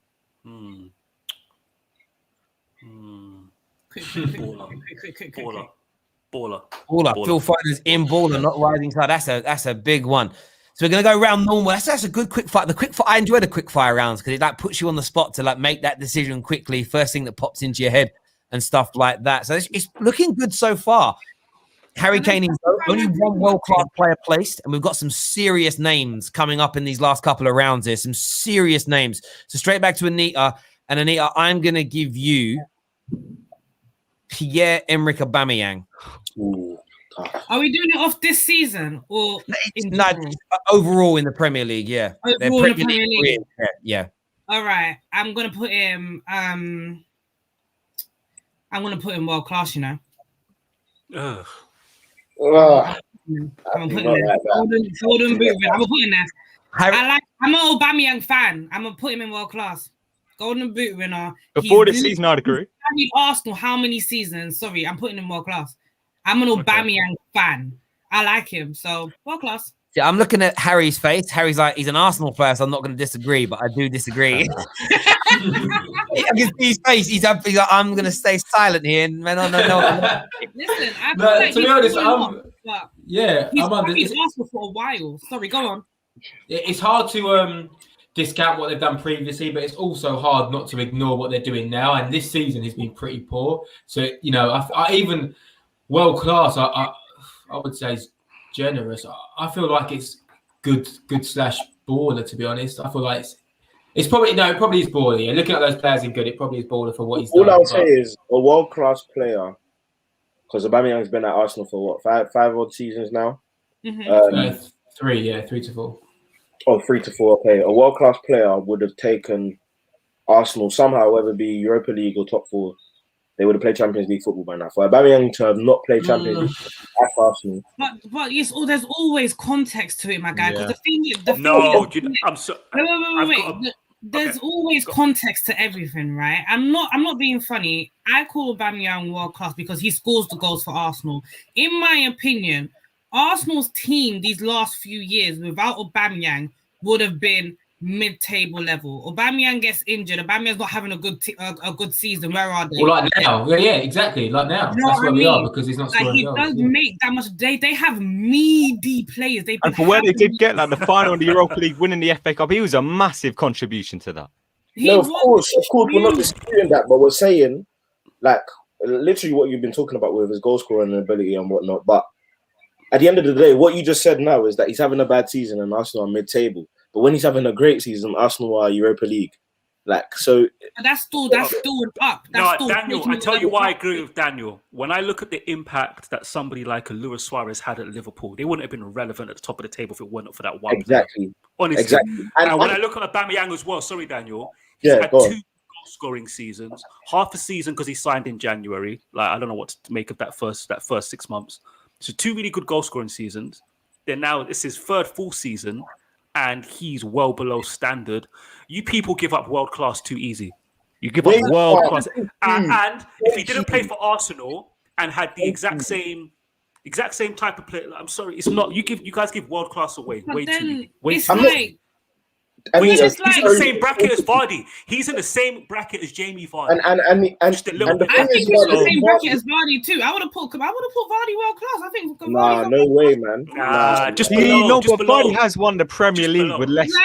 S4: Quick.
S3: Baller.
S1: Phil Foden's in baller, not Rising Star. That's a big one. So we're gonna go round normal. That's a good quick fire. I enjoy the quick fire rounds because it puts you on the spot to make that decision quickly. First thing that pops into your head and stuff like that. So it's looking good so far. Harry Kane is only one world-class player placed, and we've got some serious names coming up in these last couple of rounds here. Some serious names. So straight back to Anita. And Anita, I'm going to give you Pierre-Emerick Aubameyang.
S6: Ooh.
S4: Are we doing it off this season or
S1: Overall in the Premier League? Yeah.
S4: Overall in the Premier League.
S1: Yeah.
S4: All right. I'm going to put him world class,
S3: Ugh.
S4: I'm gonna put him there. Golden boot. I'm gonna put him there. I'm an Aubameyang fan. I'm gonna put him in world class. Golden boot winner.
S2: Before this season, I'd agree.
S4: Arsenal, how many seasons? Sorry, I'm putting him world class. I'm an Aubameyang fan. I like him, so world class.
S1: Yeah, I'm looking at Harry's face. Harry's like, he's an Arsenal player, so I'm not going to disagree, but I do disagree. I can see his face. He's like, I'm going to stay silent here. No.
S4: Listen, to
S5: be honest, I'm
S4: he's Arsenal for a while. Sorry, go on.
S5: It's hard to discount what they've done previously, but it's also hard not to ignore what they're doing now. And this season has been pretty poor. So, I even world class, I would say is generous. I feel like it's good / baller, to be honest. I feel like it's probably it probably is baller. Yeah. Looking at those players in good, it probably is baller for what he's done.
S6: All I'll say is a world class player, because Aubameyang's been at Arsenal for what, five odd seasons now?
S4: Mm-hmm.
S5: 3 to 4.
S6: Oh, 3 to 4. Okay, a world class player would have taken Arsenal somehow, whether it be Europa League or top 4. They would have played Champions League football by now. For Aubameyang to have not played Champions League at Arsenal.
S4: But yes, there's always context to it, my guy. Because
S5: Yeah.
S4: I'm so.
S3: Wait.
S4: there's always context to everything, right? I'm not being funny. I call Aubameyang world class because he scores the goals for Arsenal. In my opinion, Arsenal's team these last few years without Aubameyang would have been mid-table level. Aubameyang gets injured. Aubameyang's not having a good season. Where are they?
S5: Well, like now, yeah, exactly. Like now,
S4: You know
S5: that's
S4: what
S5: where
S4: I
S5: we are
S4: mean?
S5: because he's not
S4: Like
S5: scoring
S4: he
S5: goals.
S4: does make that much. They have meaty players.
S2: And for where they did get like the final of the Europa League, winning the FA Cup, he was a massive contribution to that.
S6: No, of course, we're not disputing that, but we're saying, like, literally what you've been talking about with his goal scoring ability and whatnot. But at the end of the day, what you just said now is that he's having a bad season and Arsenal are mid-table. But when he's having a great season, Arsenal are Europa League. Like, so
S4: that's still up.
S3: Daniel, I tell you why I agree with Daniel. When I look at the impact that somebody like a Luis Suarez had at Liverpool, they wouldn't have been relevant at the top of the table if it weren't for that one.
S6: Exactly.
S3: Honestly.
S6: Exactly.
S3: And when I look at Aubameyang as well, sorry, Daniel, he's had 2 goal-scoring seasons, half a season because he signed in January. Like, I don't know what to make of that first 6 months. So 2 really good goal-scoring seasons. Then now it's his 3rd full season, and he's well below standard. You people give up world class too easy. You give up world class, and if he didn't play for Arsenal and had the exact same type of play, I'm sorry, it's not. You guys give world class away way too.
S4: It's like.
S3: He's in the same bracket as Vardy. He's in the same bracket as Jamie Vardy.
S6: And
S3: just a little bit.
S4: I think he's in the same bracket as Vardy too. I would have put Vardy world class. I think.
S6: No way, man.
S3: Just below.
S2: But Vardy has won the Premier League with Leicester.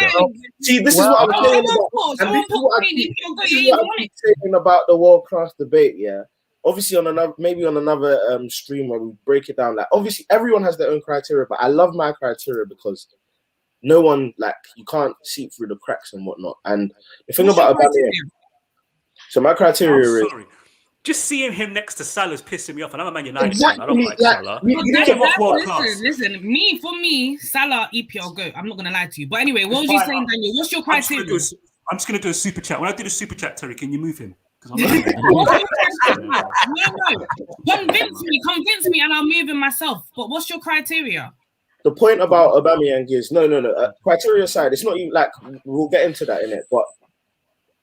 S6: See, this is what I'm saying about the world class debate. Yeah, obviously on another stream where we break it down. Like, obviously everyone has their own criteria, but I love my criteria because no one, like, you can't see through the cracks and whatnot. And the thing about Aubameyang, so my criteria is
S3: just seeing him next to Salah is pissing me off. And I'm a Man United fan. I don't like Salah.
S4: Listen, for me, Salah EPL go. I'm not gonna lie to you. But anyway, what was you saying, Daniel? What's your criteria?
S3: I'm just gonna do a super chat. When I do the super chat, Terry, can you move him?
S4: No. Convince me, and I'll move him myself. But what's your criteria?
S6: The point about Aubameyang is no. Criteria aside, it's not even like we'll get into that in it. But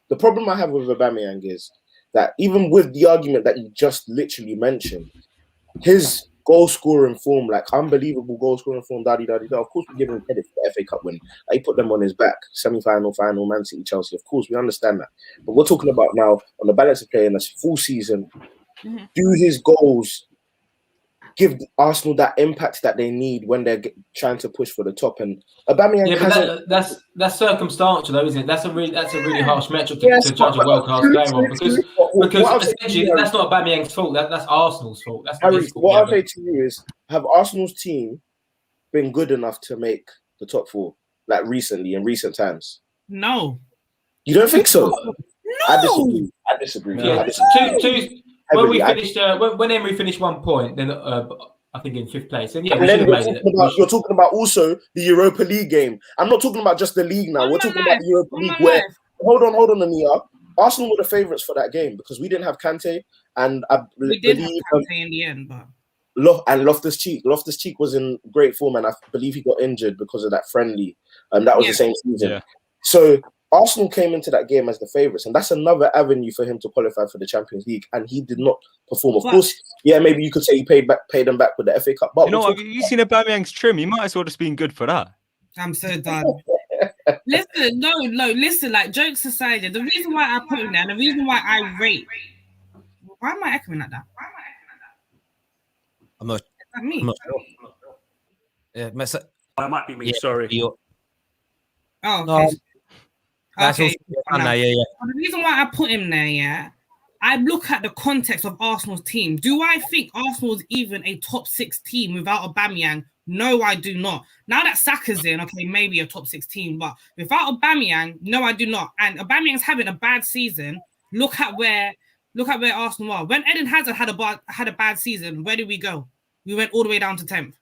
S6: the problem I have with Aubameyang is that even with the argument that you just literally mentioned, his goal scoring form, like unbelievable goal scoring form, Of course, we give him credit for the FA Cup win. He put them on his back, semi-final, final, Man City, Chelsea. Of course, we understand that. But we're talking about now on the balance of playing a full season. Do his goals give Arsenal that impact that they need when they're trying to push for the top? And Aubameyang
S5: that's circumstantial, though, isn't it? That's a really harsh metric to judge a world class player on because essentially that's not Aubameyang's fault. That's Arsenal's fault. That's
S6: what I'll say to you is: have Arsenal's team been good enough to make the top 4, like recently in recent times?
S4: No.
S6: You don't think so?
S4: No.
S6: I disagree.
S5: Yeah. When Emery finished 1 point, then I think in 5th place. And
S6: you're talking about also the Europa League game. I'm not talking about just the league now. We're talking about the Europa League where hold on, Amia. Arsenal were the favourites for that game because we didn't have Kante, and
S4: we did have Kante in the end, but
S6: and Loftus-Cheek. Loftus-Cheek was in great form, and I believe he got injured because of that friendly. That was the same season. Yeah. So Arsenal came into that game as the favourites, and that's another avenue for him to qualify for the Champions League, and he did not perform. Of course, maybe you could say he paid them back with the FA Cup. But
S2: have you seen Aubameyang's trim? He might as well just been good for that.
S4: I'm so done. Listen, listen, like, jokes aside, the reason why I put him there, and the reason why I rate. Why am I echoing like that?
S1: I'm not.
S4: Is that me?
S1: I'm not sure. Yeah,
S3: that might be me. Sorry.
S4: Oh, okay.
S1: No.
S4: Okay.
S1: The
S4: reason why I put him there, I look at the context of Arsenal's team. Do I think Arsenal's even a top 6 team without Aubameyang? No, I do not. Now that Saka's in, okay, maybe a top 6 team, but without Aubameyang, no, I do not. And Aubameyang's having a bad season. Look at where Arsenal are. When Eden Hazard had a bad season, where did we go? We went all the way down to 10th.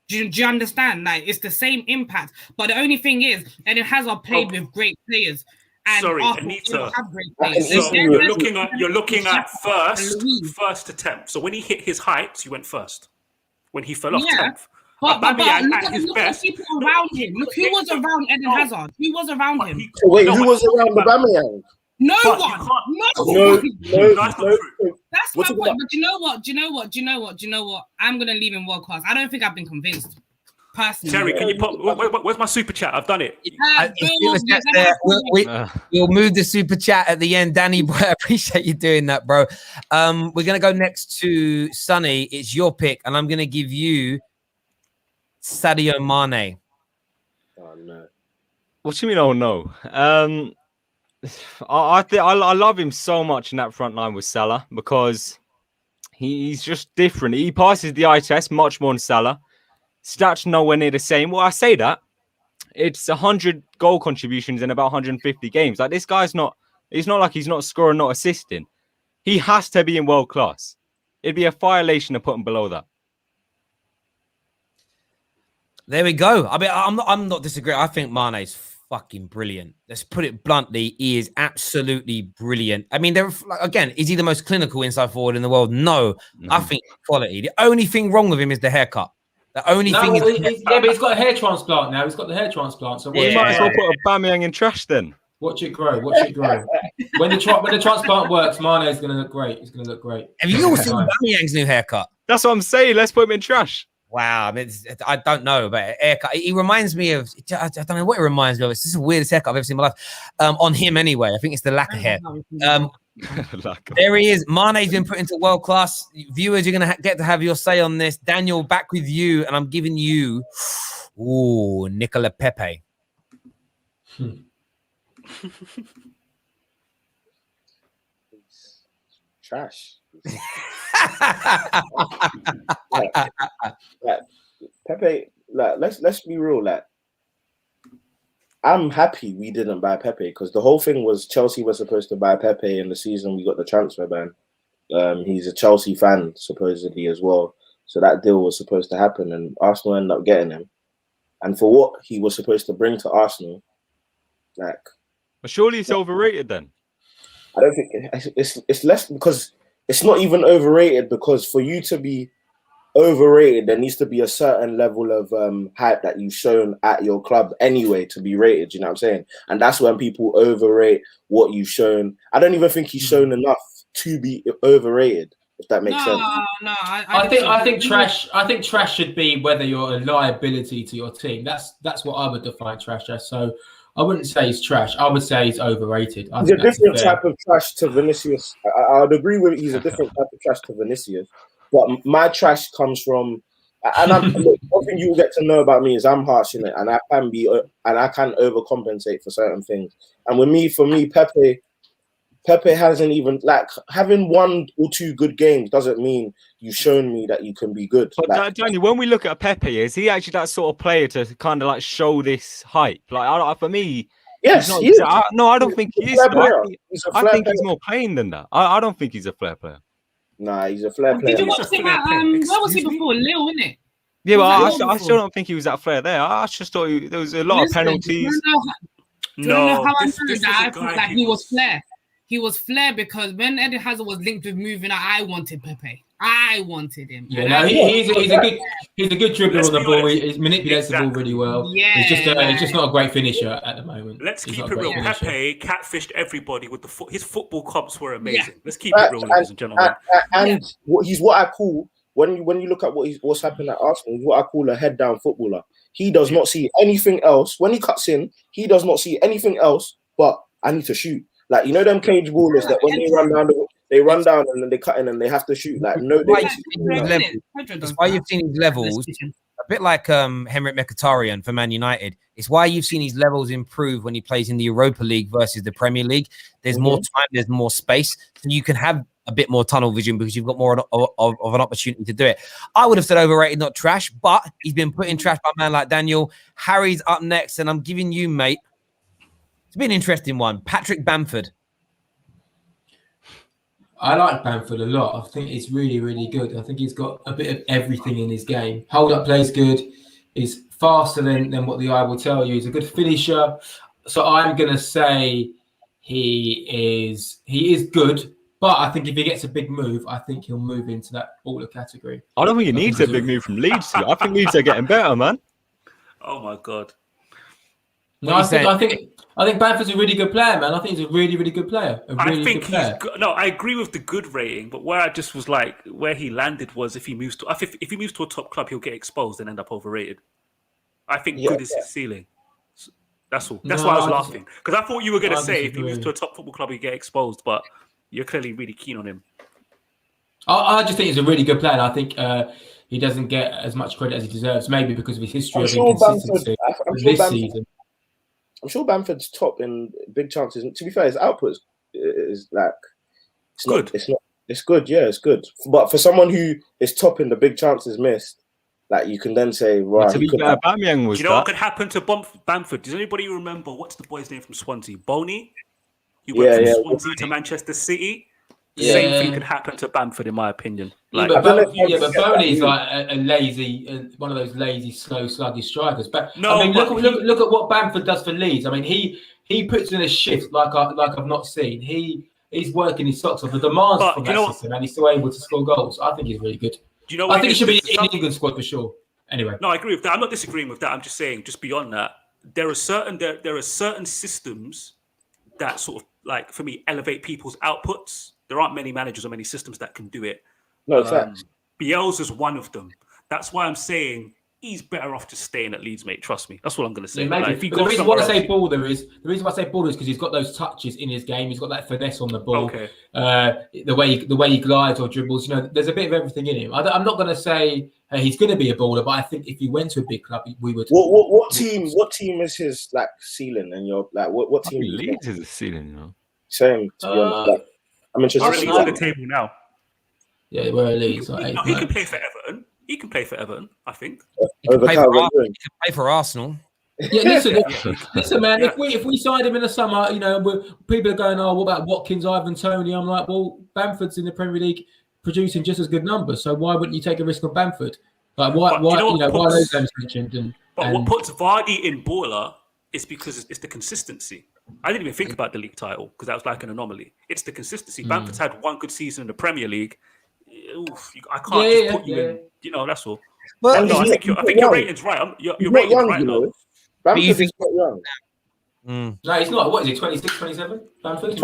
S4: Do you understand? Like, it's the same impact. But the only thing is, Eden Hazard played with great players. And
S3: sorry, Anita. So you're looking at first to 10th. So when he hit his heights, you went first. When he fell off 10th.
S4: But
S3: Aubameyang
S4: look
S3: at
S4: at
S3: his
S4: the
S3: best.
S4: people around him. Look who was around Eden Hazard. Who was around him?
S6: So wait,
S3: No,
S6: who
S3: but-
S6: was around Aubameyang?
S4: No
S3: But you
S4: one.
S3: can't-
S4: No
S6: No,
S4: one.
S6: no,
S3: That's not
S6: no.
S3: true.
S4: That's
S6: What's
S4: my
S6: it
S4: point.
S6: about?
S4: But do you know what? I'm gonna leave him world class. I don't think I've been convinced personally.
S3: Terry, can you pop? Where's my super chat? I've done it.
S1: We'll move the super chat at the end. Danny, boy, I appreciate you doing that, bro. We're going to go next to Sonny. It's your pick, and I'm going to give you Sadio Mane.
S6: Oh, no.
S2: What do you mean? Oh no. I love him so much in that front line with Salah because he's just different. He passes the eye test much more than Salah. Stats nowhere near the same. Well, I say that it's 100 goal contributions in about 150 games. Like this guy's not. It's not like he's not scoring, not assisting. He has to be in world class. It'd be a violation to put him below that.
S1: There we go. I mean, I'm not disagreeing. I think Mane's fucking brilliant. Let's put it bluntly. He is absolutely brilliant. I mean, again, is he the most clinical inside forward in the world? No. I think quality. The only thing wrong with him is the haircut. The only thing is...
S5: but he's got a hair transplant now. He's got the hair transplant. So
S2: you might as well put Aubameyang in trash then.
S5: Watch it grow. Watch it grow. when the transplant works, Mane's going to look great. He's going to look great.
S1: Have you all seen Aubameyang's new haircut?
S2: That's what I'm saying. Let's put him in trash.
S1: Wow, I mean, I don't know, but haircut. He reminds me of. I don't know what it reminds me of. It's just the weirdest haircut I've ever seen in my life. On him, anyway. I think it's the lack of hair. There he is. Mane's been put into world class. Viewers, you're gonna get to have your say on this. Daniel, back with you, and I'm giving you, Nicola Pepe.
S6: Trash. Pepe, let's be real. I'm happy we didn't buy Pepe because the whole thing was Chelsea were supposed to buy Pepe in the season we got the transfer ban. He's a Chelsea fan supposedly as well, so that deal was supposed to happen, and Arsenal ended up getting him. And for what he was supposed to bring to Arsenal, but
S2: surely it's overrated then.
S6: I don't think it's less because it's not even overrated because for you to be overrated, there needs to be a certain level of hype that you've shown at your club anyway to be rated. You know what I'm saying? And that's when people overrate what you've shown. I don't even think he's shown enough to be overrated. If that makes sense.
S4: No.
S5: I think trash. I think trash should be whether you're a liability to your team. That's what I would define trash as. So I wouldn't say he's trash. I would say he's overrated.
S6: He's a different type of trash to Vinicius. I'd agree with he's a different type of trash to Vinicius. But my trash comes from, and one thing you get to know about me is I'm harsh in it, and I can overcompensate for certain things. And for me, Pepe hasn't even having one or two good games doesn't mean you've shown me that you can be good.
S2: But Daniel, when we look at Pepe, is he actually that sort of player to kind of show this hype? For me,
S6: yes,
S2: I don't think he is. I think he's more playing than that. I don't think he's a flair player.
S6: Nah, he's a flair player.
S4: Did you watch him at where was he before? Lille, isn't it?
S2: Yeah, but I still don't think he was that flair there. I just thought there was a lot of penalties.
S4: Do you know how I know that? I thought that he was flair. He was flair because when Eden Hazard was linked with moving, I wanted Pepe. I wanted him.
S5: Yeah, no, he's a good dribbler on the ball. He manipulates the ball really well.
S4: Yeah,
S5: he's just not a great finisher at the moment.
S3: Let's keep it real. Pepe catfished everybody with his football comps were amazing. Yeah. Let's keep it real, ladies and gentlemen.
S6: And he's what I call when you look at what's happened at Arsenal, he's what I call a head down footballer. He does not see anything else when he cuts in. He does not see anything else but I need to shoot. Them cage ballers that when they run down and then they cut in and they have to shoot. That's
S1: why you've seen his levels. A bit like Henrik Mkhitaryan for Man United. It's why you've seen his levels improve when he plays in the Europa League versus the Premier League. There's more time, there's more space, so you can have a bit more tunnel vision because you've got more of an opportunity to do it. I would have said overrated, not trash, but he's been put in trash by a man like Daniel. Harry's up next, and I'm giving you, mate. It's been an interesting one. Patrick Bamford.
S5: I like Bamford a lot. I think he's really, really good. I think he's got a bit of everything in his game. Hold up play's good. He's faster than what the eye will tell you. He's a good finisher. So I'm going to say he is good, But I think if he gets a big move, I think he'll move into that baller category.
S2: I don't think he needs a big move from Leeds. I think Leeds are getting better, man.
S3: Oh my god.
S5: No, I think Bamford's a really good player, man. I think he's a really, really good player.
S3: I think he's good. No, I agree with the good rating, but where I just was like, where he landed was if he moves to a top club, he'll get exposed and end up overrated. I think good is his ceiling. That's all. That's why I was laughing, because I thought you were going to say if he moves to a top football club, he'll get exposed, but you're clearly really keen on him.
S5: I just think he's a really good player, and I think he doesn't get as much credit as he deserves, maybe because of his history of inconsistency this season.
S6: I'm sure Bamford's top in big chances. To be fair, his output is like
S3: good.
S6: It's good. Yeah, it's good. But for someone who is top in the big chances missed, like you can then say, right.
S2: Aubameyang was.
S3: Do you know what could happen to Bamford? Does anybody remember what's the boy's name from Swansea? Boney. He went from Swansea to Manchester City. Same thing could happen to Bamford, in my opinion.
S5: Like, but Boney's like a lazy, one of those lazy, slow, sluggish strikers. But no, I mean, look at what Bamford does for Leeds. I mean, he puts in a shift like I've not seen. He's working his socks off. The demands from that system, and he's still able to score goals. I think he's really good.
S3: Do you know?
S5: I think he should be in the England squad for sure. Anyway,
S3: no, I agree with that. I'm not disagreeing with that. I'm just saying, just beyond that, there are certain systems that sort of, like, for me, elevate people's outputs. There aren't many managers or many systems that can do it.
S6: No, facts.
S3: Bielsa's one of them. That's why I'm saying he's better off just staying at Leeds, mate. Trust me. That's what I'm going to say.
S5: Yeah,
S3: like,
S5: the reason why I say baller is because he's got those touches in his game. He's got that finesse on the ball.
S3: Okay.
S5: The way he glides or dribbles. You know, there's a bit of everything in him. I'm not going to say he's going to be a baller, but I think if he went to a big club, we would.
S6: What team is his like ceiling? And you're like, what team?
S2: Leeds is a ceiling, you know.
S6: Same. To be honest, like, I'm interested.
S3: Leeds on the table now.
S5: Yeah, we're at Leeds.
S3: He can play for Everton. He can play for Everton, I think.
S1: He can play for Arsenal.
S5: Yeah, listen, man. If we signed him in the summer, you know, people are going, "Oh, what about Watkins, Ivan Toney?" I'm like, well, Bamford's in the Premier League producing just as good numbers, so why wouldn't you take a risk on Bamford? Like, why are those names mentioned?
S3: What puts Vardy in baller is because it's the consistency. I didn't even think about the league title because that was like an anomaly. It's the consistency. Bamford's had one good season in the Premier League. I can't put you in. You know, that's all. Well, no, I think your rating's right. Your rating's
S6: young,
S3: right,
S6: you know.
S3: though.
S6: Bamford is not young.
S5: No, he's not. What is he? 26, 27? Bamford?
S6: He's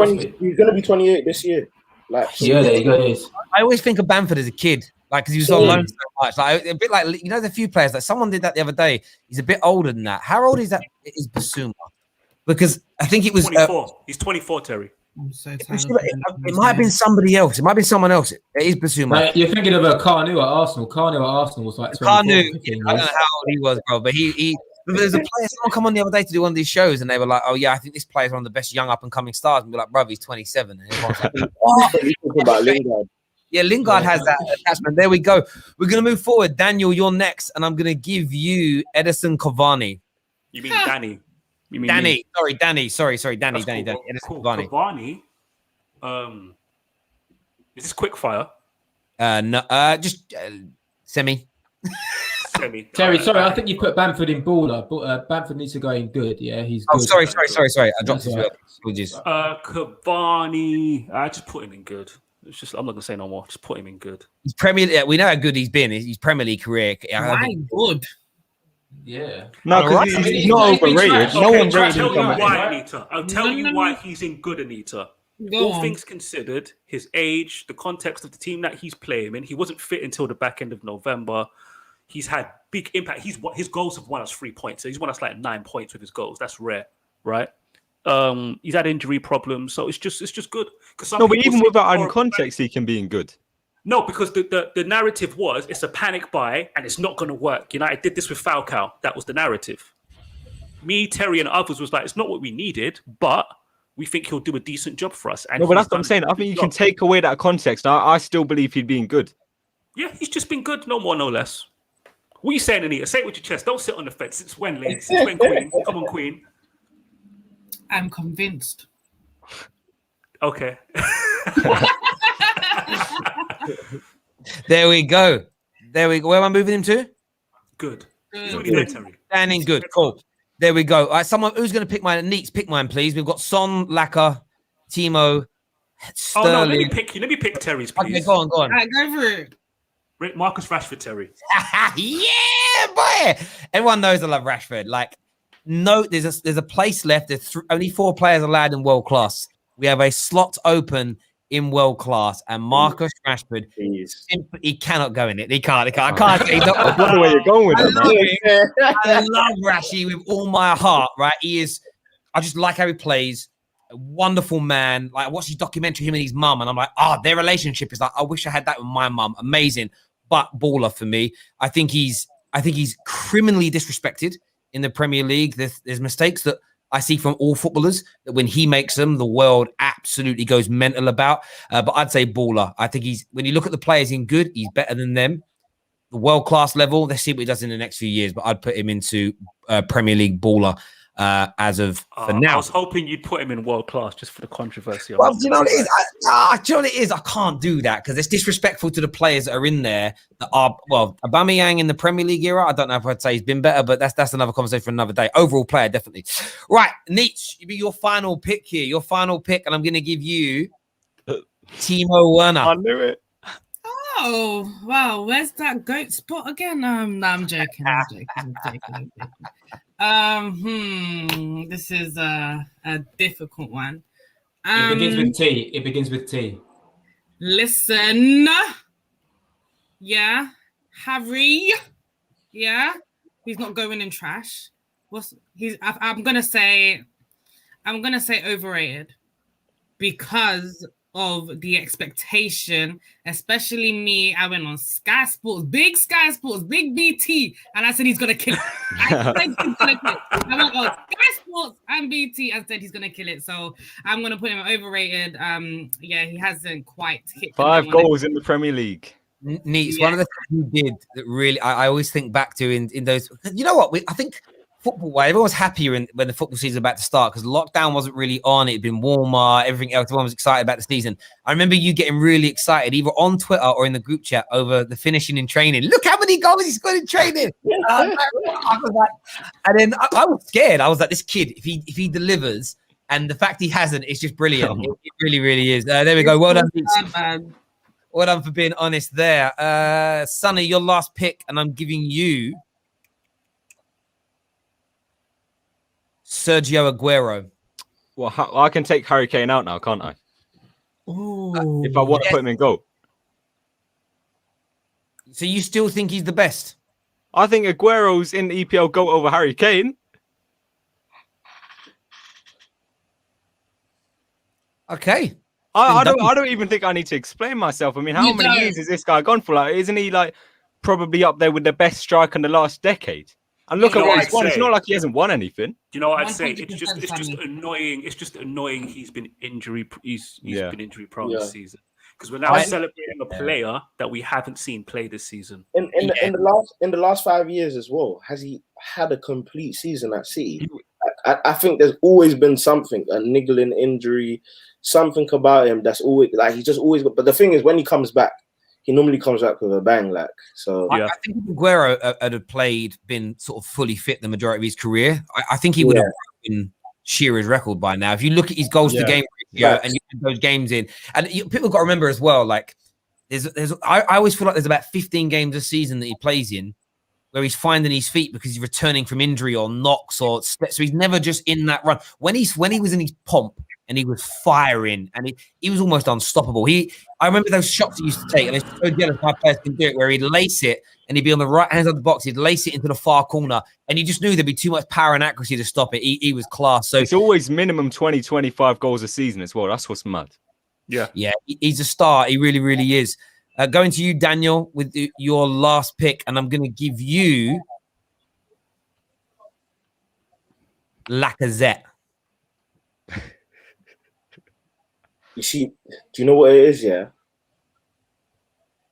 S6: going to be 28 this year. Like,
S5: yeah, there you go.
S1: I always think of Bamford as a kid, like, because he was on loan so much. Like, a bit like, you know, there's a few players. Like, someone did that the other day. He's a bit older than that. How old is that? Is Basuma? Because I think it was
S3: 24. He's 24, Terry.
S1: It might have been somebody else. It might be someone else. It is Basuma.
S5: You're thinking of a Carnu at Arsenal. Carnu at Arsenal was like 24.
S1: Carnu, I don't know how old he was, bro, but he there's a player. Someone come on the other day to do one of these shows, and they were like, "Oh yeah, I think this player is one of the best young up and coming stars." And we're like, "Bro, he's 27." And everyone's like, "What?"
S6: About Lingard.
S1: Yeah, Lingard has that attachment. There we go. We're gonna move forward. Daniel, you're next, and I'm gonna give you Edison Cavani.
S3: You mean Danny? You mean
S1: Danny?
S3: Me?
S1: Sorry, Danny. Sorry, Danny.
S3: Cool.
S1: Danny. Edison
S3: Cool.
S1: Cavani.
S3: Is this quick fire?
S1: No, just semi.
S5: Terry, sorry, I think you put Bamford in baller, but Bamford needs to go in good. Yeah, he's good.
S1: Oh, sorry. I dropped his apologies.
S3: Cavani, I just put him in good. It's just, I'm not gonna say no more. Just put him in good.
S1: He's Premier. We know how good he's been. He's Premier League career.
S4: My good.
S5: Yeah.
S2: No, because he's not overrated. No one rated him.
S3: I'll tell you why he's in good, Anita. All things considered, his age, the context of the team that he's playing in, he wasn't fit until the back end of November. He's had big impact. His goals have won us 3 points. So he's won us like 9 points with his goals. That's rare, right? He's had injury problems, so it's just good.
S2: No, but even without adding context, he can be in good.
S3: No, because the narrative was it's a panic buy and it's not going to work. United did this with Falcao. That was the narrative. Me, Terry, and others was like, it's not what we needed, but we think he'll do a decent job for us. And
S2: no, but that's what I'm saying. I think you can take away that context. I still believe he'd be in good.
S3: Yeah, he's just been good. No more, no less. What are you saying, Anita? Say it with your chest. Don't sit on the fence. Since when, ladies? Since when, Queen? Come on, Queen.
S4: I'm convinced.
S3: Okay.
S1: There we go. Where am I moving him to?
S3: Good. He's already there, Terry.
S1: Standing good. Cool. There we go. All right, someone who's going to pick mine? Neats, pick mine, please. We've got Son, Laka, Timo, Sterling.
S3: Oh no, let me pick Terry's, please.
S1: Okay, go on.
S4: All right, go for it.
S3: Marcus Rashford, Terry.
S1: Yeah, boy. Everyone knows I love Rashford. Like, no, there's a place left. There's only 4 players allowed in world class. We have a slot open in world class, and Marcus Rashford, he cannot go in it. He can't. I can't.
S2: I wonder where you're going with
S1: that. I love Rashy with all my heart. Right, he is. I just like how he plays. A wonderful man. Like, I watched his documentary, him and his mum, and I'm like, their relationship is like, I wish I had that with my mum. Amazing, but baller for me. I think he's criminally disrespected in the Premier League. There's mistakes that I see from all footballers that when he makes them, the world absolutely goes mental about. But I'd say baller. I think when you look at the players in good, he's better than them. The world-class level, let's see what he does in the next few years. But I'd put him into Premier League baller as of for now.
S3: I was hoping you'd put him in world class just for the controversy.
S1: Well, do you know what it is? Do you know what it is? I can't do that because it's disrespectful to the players that are in there that are, well, Aubameyang in the Premier League era. I don't know if I'd say he's been better, but that's another conversation for another day. Overall player, definitely. Right, Nietzsche, you be your final pick here. Your final pick, and I'm going to give you Timo Werner.
S2: I knew it.
S4: Oh, wow. Where's that GOAT spot again? No, I'm joking. This is a difficult one.
S5: It begins with T.
S4: Listen. Yeah. Harry. Yeah. He's not going in trash. I'm gonna say overrated because of the expectation, especially me. I went on Sky Sports, big BT, and I said he's gonna kill it. I went on Sky Sports and BT and said he's gonna kill it. So I'm gonna put him overrated. Yeah, he hasn't quite hit
S2: 5 goals in the Premier League.
S1: Neat. One of the things he did that really I always think back to in those. You know what? I think football, everyone was happier when the football season was about to start because lockdown wasn't really on. It had been warmer, everything else. Everyone was excited about the season. I remember you getting really excited, either on Twitter or in the group chat, over the finishing in training. Look how many goals he scored in training. I was like, and then I was scared. I was like, this kid, if he delivers, and the fact he hasn't, it's just brilliant. It really, really is. There we go. Well done. Well done for being honest there. Sonny, your last pick, and I'm giving you Sergio Aguero.
S2: Well, I can take Harry Kane out now, can't I?
S1: Ooh,
S2: if I want to put him in goal.
S1: So you still think he's the best?
S2: I think Aguero's in the EPL GOAT over Harry Kane.
S1: Okay.
S2: I don't even think I need to explain myself. I mean, how many years has this guy gone for? Like, isn't he like probably up there with the best striker in the last decade? And look at what he's won. It's not like he hasn't won anything.
S3: Do you know what I'd say? It's just annoying. It's just annoying. He's been injury. He's been injury prone this season because we're now celebrating a player that we haven't seen play this season.
S6: In the last 5 years as well, has he had a complete season at City? I think there's always been something, a niggling injury, something about him that's always like he's just always. But the thing is, when he comes back, he normally comes back with a bang, like so.
S1: I think Aguero had been sort of fully fit the majority of his career. I think he would have broken Shearer's record by now. If you look at his goals to game ratio and you put those games in, and people got to remember as well, like I always feel like there's about 15 games a season that he plays in where he's finding his feet because he's returning from injury or knocks or so he's never just in that run. When he was in his pomp and he was firing and he was almost unstoppable. I remember those shots he used to take, and it's so jealous my players can do it, where he'd lace it and he'd be on the right hand of the box, he'd lace it into the far corner, and you just knew there'd be too much power and accuracy to stop it. He was class. So
S2: it's always minimum 20, 25 goals a season as well. That's what's mad.
S1: Yeah, he's a star. He really, really is. Going to you, Daniel, with your last pick, and I'm going to give you Lacazette.
S6: You see, do you know what it is? Yeah.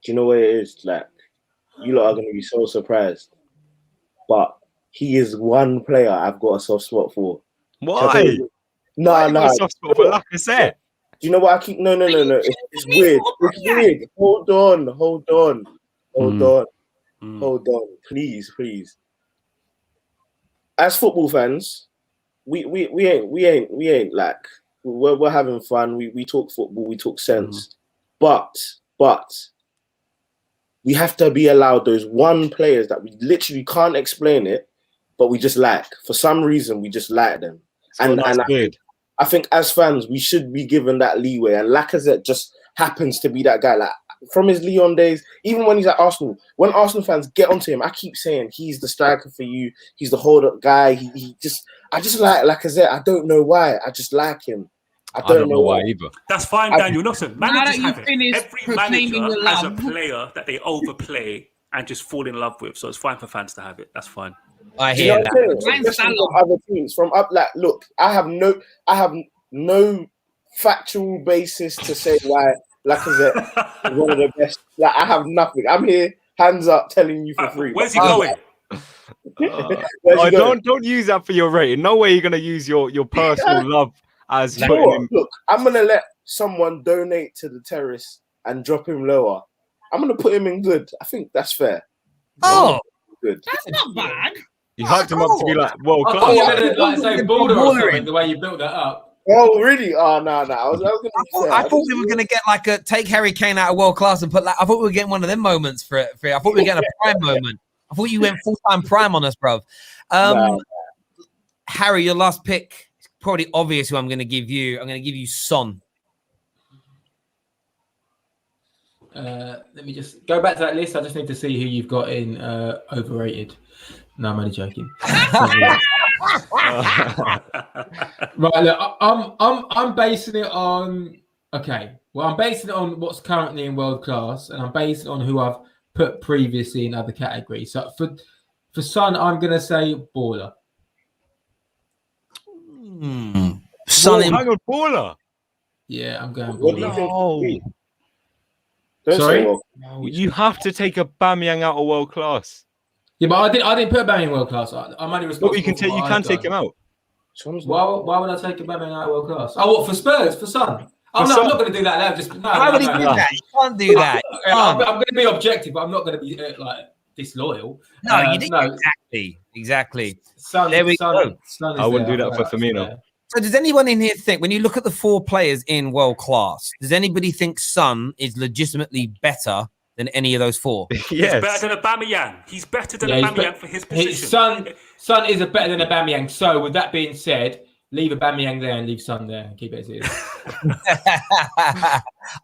S6: Do you know what it is? Like, you lot are going to be so surprised, but he is one player I've got a soft spot for.
S2: Why?
S6: No.
S2: Soft spot for Lacazette.
S6: Do you know what I keep? No. It's weird. It's weird. Hold on. Please. As football fans, we ain't like we're having fun. We talk football. We talk sense. But we have to be allowed those one players that we literally can't explain it, but we just like. For some reason, we just like them. And I think as fans, we should be given that leeway. And Lacazette just happens to be that guy. Like from his Lyon days, even when he's at Arsenal, when Arsenal fans get onto him, I keep saying he's the striker for you. He's the hold-up guy. I just like Lacazette. I don't know why. I just like him. I don't know why
S2: either.
S3: That's fine, Daniel. Listen, managers have it. Every
S4: proclaiming
S3: manager
S4: your
S3: has a
S4: love.
S3: player that they overplay and just fall in love with. So it's fine for fans to have it. That's fine.
S1: I
S6: You
S1: hear
S6: know
S1: that.
S6: what I'm saying?
S4: Mine's
S6: Especially
S4: Salah.
S6: from other teams. From up, like, look, I have no factual basis to say why Lacazette is one of the best. Like, I have nothing. I'm here, hands up, telling you for free.
S3: Where's he going?
S6: Where's he going?
S2: Don't use that for your rating. No way you're gonna use your personal love as
S6: You know
S2: putting
S6: what?
S2: him.
S6: Look, I'm gonna let someone donate to the Terrace and drop him lower. I'm gonna put him in good. I think that's fair.
S1: Oh,
S6: Good.
S4: That's not bad.
S2: You hyped him up to be like world
S5: I
S2: class.
S5: thought you were going to say border or
S1: Bordering.
S5: something, the way you built that up.
S6: Oh, really? Oh, no. I was gonna say,
S1: I thought we were going to get like take Harry Kane out of world class and put like. I thought we were getting one of them moments for it. I thought we were getting a prime moment. I thought you went full-time prime on us, bruv.
S6: Nah.
S1: Harry, your last pick. It's probably obvious who I'm going to give you. I'm going to give you Son.
S5: Let me just go back to that list. I just need to see who you've got in overrated. No, I'm only joking. Right, look, I'm basing it on. Okay, well, I'm basing it on what's currently in world class, and I'm basing it on who I've put previously in other categories. So for Son, I'm gonna say baller.
S1: Son in
S2: Hang on, baller.
S5: Yeah, I'm going
S6: What do you
S5: baller.
S6: think?
S2: Oh,
S6: Don't
S5: Sorry?
S6: say well.
S2: you have to take a Aubameyang out of world class.
S5: Yeah, but I didn't put Aubameyang in world class. I'm only responsible.
S2: But you can
S5: for what I've
S2: take
S5: done.
S2: him out.
S5: Why would I take Aubameyang out of world class? Oh, what for Spurs? For Son? Oh
S2: For
S5: no,
S2: Son.
S5: I'm not going to do that. No, just no.
S1: Why would he
S5: no,
S1: do
S5: no.
S1: that? You can't do that.
S5: I'm going to be objective, but I'm not going to be like disloyal.
S1: No, you didn't.
S5: No,
S1: Exactly.
S5: Son,
S1: There we
S5: Son,
S1: go.
S5: Son is
S2: I wouldn't
S5: there.
S2: do that for
S5: That's
S2: Firmino.
S5: there.
S1: So does anyone in here think, when you look at the four players in world class, does anybody think Son is legitimately better than any of those four?
S2: Yes.
S3: Better than Aubameyang. He's better than
S5: Yeah, he's
S3: Aubameyang for his position.
S5: Son is better than Aubameyang. So with that being said, leave Aubameyang there and leave Son there and keep it as it is.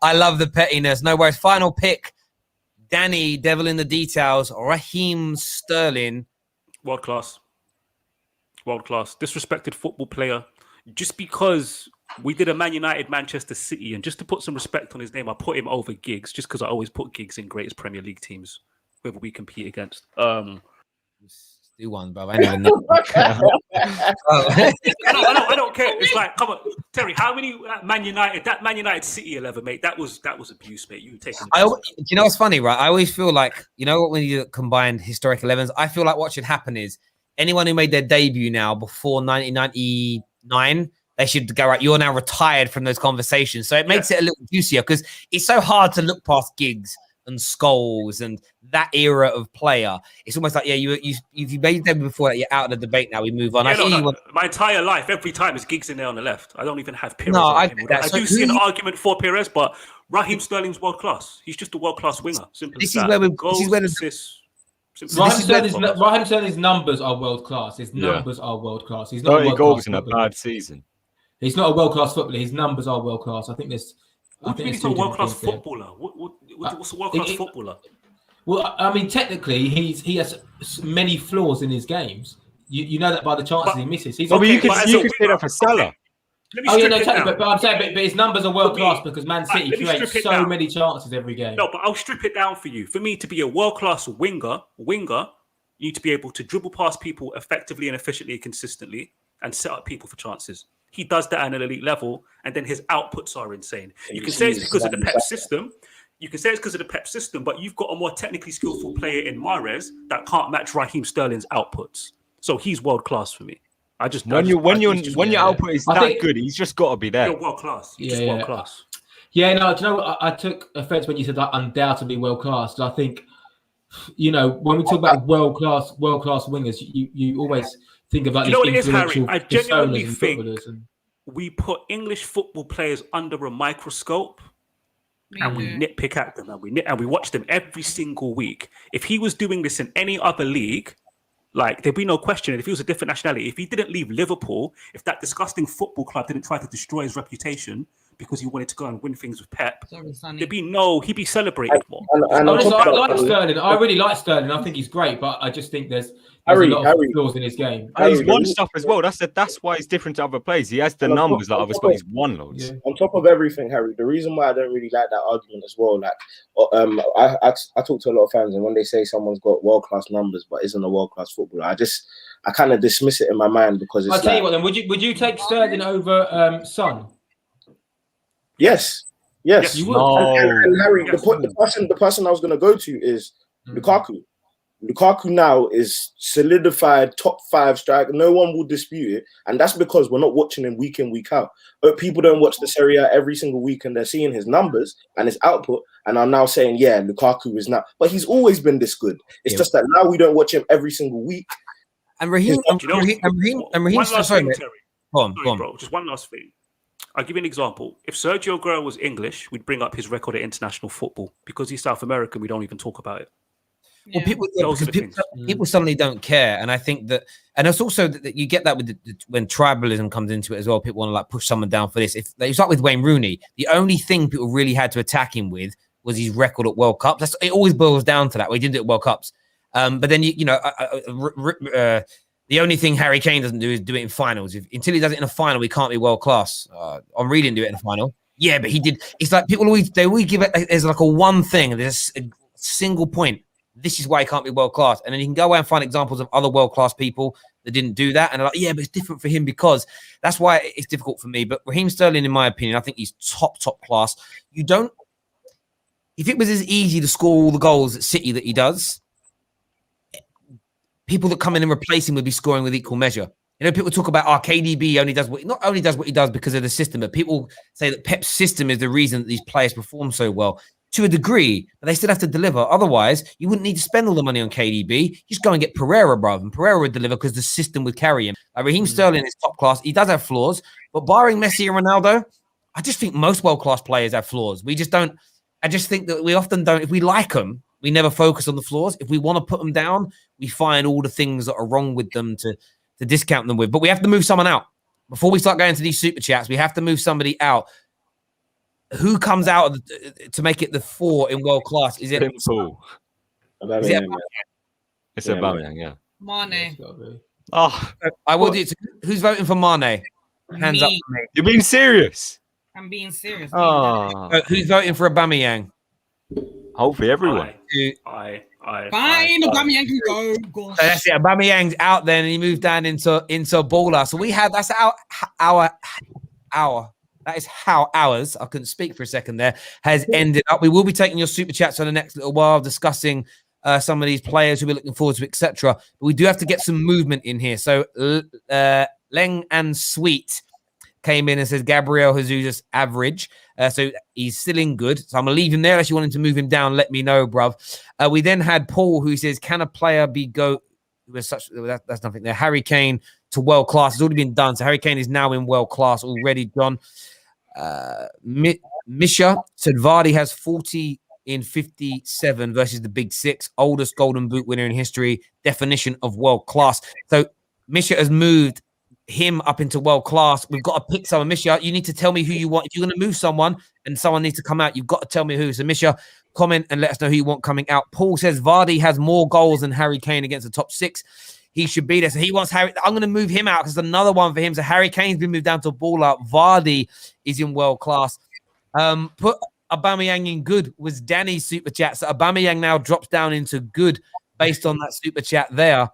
S1: I love the pettiness. No worries. Final pick. Danny, devil in the details. Raheem Sterling.
S3: World class. World class. Disrespected football player. Just because we did a Man United Manchester City, and just to put some respect on his name, I put him over Giggs, just because I always put Giggs in greatest Premier League teams, whoever we compete against.
S1: Do one, bro. I never know.
S3: I don't care. It's like, come on, Terry. How many Man United City 11, mate? That was abuse, mate. You taking.
S1: Do you know what's funny, right? I always feel like, you know what, when you combine historic 11s, I feel like what should happen is anyone who made their debut now before 1999, they should go, right, you're now retired from those conversations. So it makes it a little juicier because it's so hard to look past Giggs and Scholes and that era of player. It's almost like, if you made them before that, you're out of the debate now. We move on.
S3: My entire life, every time is Giggs in there on the left. I don't even have Perez.
S1: No, I
S3: him.
S1: get that.
S3: I do see an argument for Perez, but Raheem Sterling's world class. He's just a world class winger. Simple
S1: This
S3: as
S1: is
S3: that.
S1: where
S3: Assists.
S5: Raheem Sterling's numbers are world class. His numbers are world class. He's not
S2: 30
S5: a
S2: goals in a
S5: footballer.
S2: bad season.
S5: He's not a world class footballer. His numbers are world class. I think there's.
S3: What do you mean he's not a world class footballer? What's a world class footballer?
S5: Well, I mean, technically, he has many flaws in his games. You know that by the chances he misses. He's
S2: you could
S3: but
S2: say that for Salah.
S5: But I'm saying, but his numbers are world class because Man City
S3: let me strip
S5: creates
S3: it
S5: so
S3: down.
S5: many chances every game.
S3: No, but I'll strip it down for you. For me to be a world class winger, you need to be able to dribble past people effectively and efficiently and consistently and set up people for chances. He does that at an elite level, and then his outputs are insane. You can say it's because of the Pep system. But you've got a more technically skillful player in Mahrez that can't match Raheem Sterling's outputs. So he's world class for me. When your
S2: output is that good, he's just got to be there.
S3: You're world class. World class.
S5: Yeah, no, do you know what? I took offense when you said that undoubtedly world class. I think, when we talk about world class wingers, you always think of like
S3: you know what it is, Harry? I genuinely think we put English football players under a microscope and we nitpick at them and we watch them every single week. If he was doing this in any other league, like there'd be no question. If he was a different nationality, if he didn't leave Liverpool, if that disgusting football club didn't try to destroy his reputation because he wanted to go and win things with Pep, he'd be celebrated more.
S5: I like Sterling. I really like Sterling. I think he's great, but I just think there's a lot of flaws in his game.
S2: He's won stuff as well. That's why he's different to other players. He has the numbers like others, but he's won loads.
S6: Yeah. On top of everything, Harry, the reason why I don't really like that argument as well, like I talk to a lot of fans, and when they say someone's got world-class numbers but isn't a world-class footballer, I kind of dismiss it in my mind because it's.
S5: I'll tell you what. Then would you take Sterling over Son?
S6: Yes.
S5: You would.
S6: And Harry, the person I was going to go to is Lukaku. Lukaku now is solidified top 5 striker. No one will dispute it. And that's because we're not watching him week in, week out. But people don't watch the Serie A every single week and they're seeing his numbers and his output and are now saying, yeah, Lukaku is now. But he's always been this good. It's just that now we don't watch him every single week.
S1: And Raheem, sorry,
S3: Terry.
S1: Go on.
S3: Bro, just one last thing. I'll give you an example. If Sergio Aguero was English, we'd bring up his record at international football. Because he's South American, we don't even talk about it.
S1: Well, people suddenly don't care, and I think that, and it's also that you get that with when tribalism comes into it as well. People want to like push someone down for this. If you start with Wayne Rooney, the only thing people really had to attack him with was his record at World Cups. It always boils down to that. We didn't do it at World Cups, but then the only thing Harry Kane doesn't do is do it in finals. Until he does it in a final, he can't be world class. Henry didn't do it in a final. Yeah, but he did. It's like people always give it. There's like a one thing. There's a single point. This is why he can't be world class. And then you can go away and find examples of other world class people that didn't do that. And they're like, yeah, but it's different for him because that's why it's difficult for me. But Raheem Sterling, in my opinion, I think he's top class. If it was as easy to score all the goals at City that he does, people that come in and replace him would be scoring with equal measure. You know, people talk about KDB not only does what he does because of the system, but people say that Pep's system is the reason that these players perform so well. To a degree, but they still have to deliver. Otherwise, you wouldn't need to spend all the money on KDB. Just go and get Pereira, bruv. And Pereira would deliver because the system would carry him. Raheem Sterling is top class. He does have flaws, but barring Messi and Ronaldo, I just think most world-class players have flaws. We just don't. I just think that we often don't. If we like them, we never focus on the flaws. If we want to put them down, we find all the things that are wrong with them to discount them with. But we have to move someone out. Before we start going to these super chats, we have to move somebody out. Who comes out to make it the 4 in world class? Is it
S2: Aubameyang? It's Aubameyang, yeah.
S4: Mane.
S1: I will do. Who's voting for Mane? Hands up for me.
S2: You're being serious?
S4: I'm being serious.
S1: Who's voting for Aubameyang?
S2: Hopefully everyone.
S3: Fine,
S4: Aubameyang can go. Gosh.
S1: So that's it. Aubameyang's out then, and he moved down into baller. So that's our. That is how ours, I couldn't speak for a second there, has ended up. We will be taking your super chats for the next little while, discussing some of these players who we're looking forward to, etc. But we do have to get some movement in here. So Leng and Sweet came in and says Gabriel Jesus average. So he's still in good. So I'm going to leave him there. Unless you want him to move him down, let me know, bruv. We then had Paul who says, can a player be that's nothing there. Harry Kane to world class has already been done. So Harry Kane is now in world class already, John. Misha said Vardy has 40 in 57 versus the big 6, oldest golden boot winner in history, definition of world class. So Misha has moved him up into world class. We've got to pick someone. Misha, you need to tell me who you want. If you're going to move someone and someone needs to come out, you've got to tell me who. So Misha, comment and let us know who you want coming out. Paul says Vardy has more goals than Harry Kane against the top 6. He should be there. So he wants Harry. I'm going to move him out because another one for him. So Harry Kane's been moved down to baller. Vardy is in world class. Put Aubameyang in good was Danny's super chat. So Aubameyang now drops down into good based on that super chat there.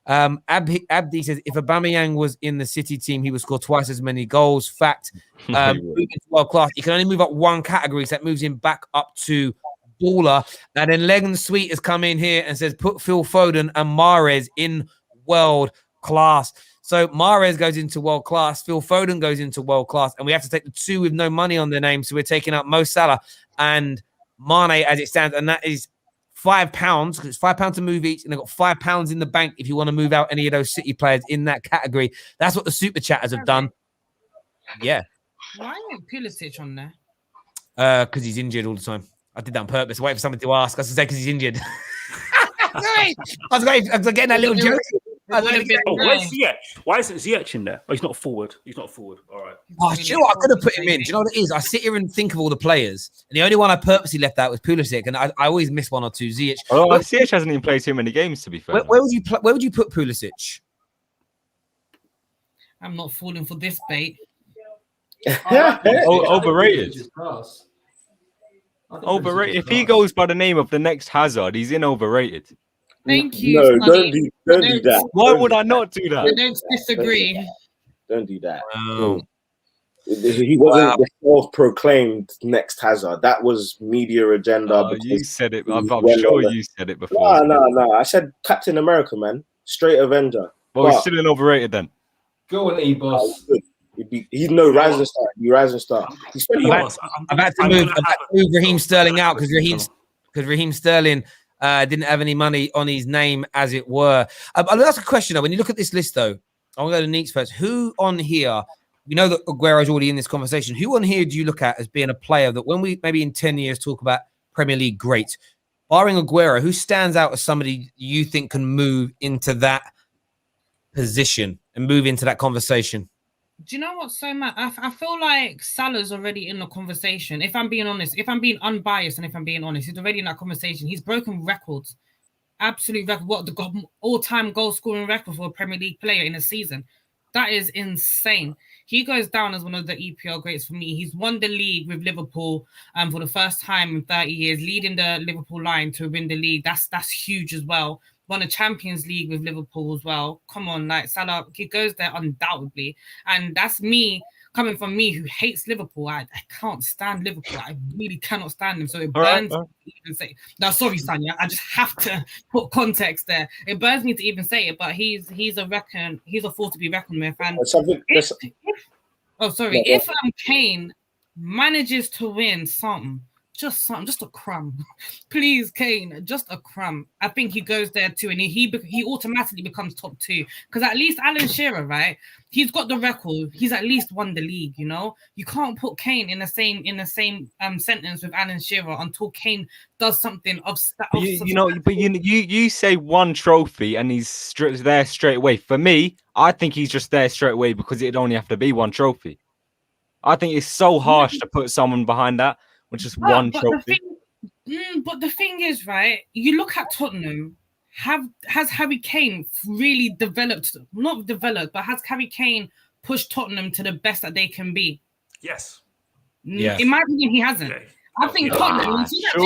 S1: Abdi says if Aubameyang was in the City team, he would score twice as many goals. Fact. Moving to world class. You can only move up one category, so that moves him back up to baller. And then Legan Sweet has come in here and says put Phil Foden and Mahrez in world class. So Mahrez goes into world class, Phil Foden goes into world class, and we have to take the 2 with no money on their name. So we're taking up Mo Salah and Mane as it stands, and that is £5 because it's £5 to move each, and they've got £5 in the bank if you want to move out any of those City players in that category. That's what the super chatters have done. Yeah.
S4: Why ain't Pulisic on there?
S1: Because he's injured all the time. I did that on purpose. Wait for someone to ask. I was say because he's injured. Sorry. I was getting that little joke.
S3: Where's Ziyech? Why isn't Ziyech in there? Oh, he's not forward. All right.
S1: Oh, do you know what? I could have put him in. Do you know what it is? I sit here and think of all the players, and the only one I purposely left out was Pulisic, and I always miss one or two. Ziyech.
S2: Oh, Ziyech hasn't even played too many games, to be fair.
S1: Where would you put Pulisic?
S4: I'm not falling for this bait.
S2: Overrated. Overrated. If he goes by the name of the next Hazard, he's in overrated.
S4: Thank you.
S6: No, don't do that.
S2: Why would I not do that?
S4: I don't disagree.
S6: Don't do that. He wasn't the self-proclaimed next Hazard. That was media agenda.
S2: You said it. I'm sure you said it before.
S6: No. I said Captain America, man. Straight Avenger.
S2: Well, he's still in overrated then.
S5: Go on, E-Boss.
S6: He's no rising star. He's rising star.
S1: I've had to move Raheem Sterling out because Raheem Sterling didn't have any money on his name, as it were. I'll ask a question though. When you look at this list, though, I'll go to Neeks first. Who on here? We know that Aguero's already in this conversation. Who on here do you look at as being a player that when we maybe in 10 years talk about Premier League great, barring Aguero, who stands out as somebody you think can move into that position and move into that conversation?
S4: Do you know what's so mad? I feel like Salah's already in the conversation. If I'm being honest, if I'm being unbiased, and if I'm being honest, he's already in that conversation. He's broken records, absolute record. What the all-time goal scoring record for a Premier League player in a season? That is insane. He goes down as one of the EPL greats for me. He's won the league with Liverpool for the first time in 30 years, leading the Liverpool line to win the league. That's huge as well. Won a Champions League with Liverpool as well. Come on, like Salah, he goes there undoubtedly. And that's me, coming from me who hates Liverpool. I can't stand Liverpool. I really cannot stand them. So it burns me to even say. No, sorry, Sanya. I just have to put context there. It burns me to even say it, but he's a force to be reckoned with. And if Kane manages to win something, just a crumb, please, Kane, just a crumb. I think he goes there too, and he automatically becomes top 2 because at least Alan Shearer, right? He's got the record. He's at least won the league. You know, you can't put Kane in the same sentence with Alan Shearer until Kane does something of.
S2: You say one trophy and he's there straight away. For me, I think he's just there straight away because it'd only have to be one trophy. I think it's so harsh to put someone behind that. Which is one trophy.
S4: But the thing is, right? You look at Tottenham. Has Harry Kane really developed? Not developed, but has Harry Kane pushed Tottenham to the best that they can be?
S3: Yes.
S4: In my opinion, he hasn't. Yeah. I think Tottenham. You see that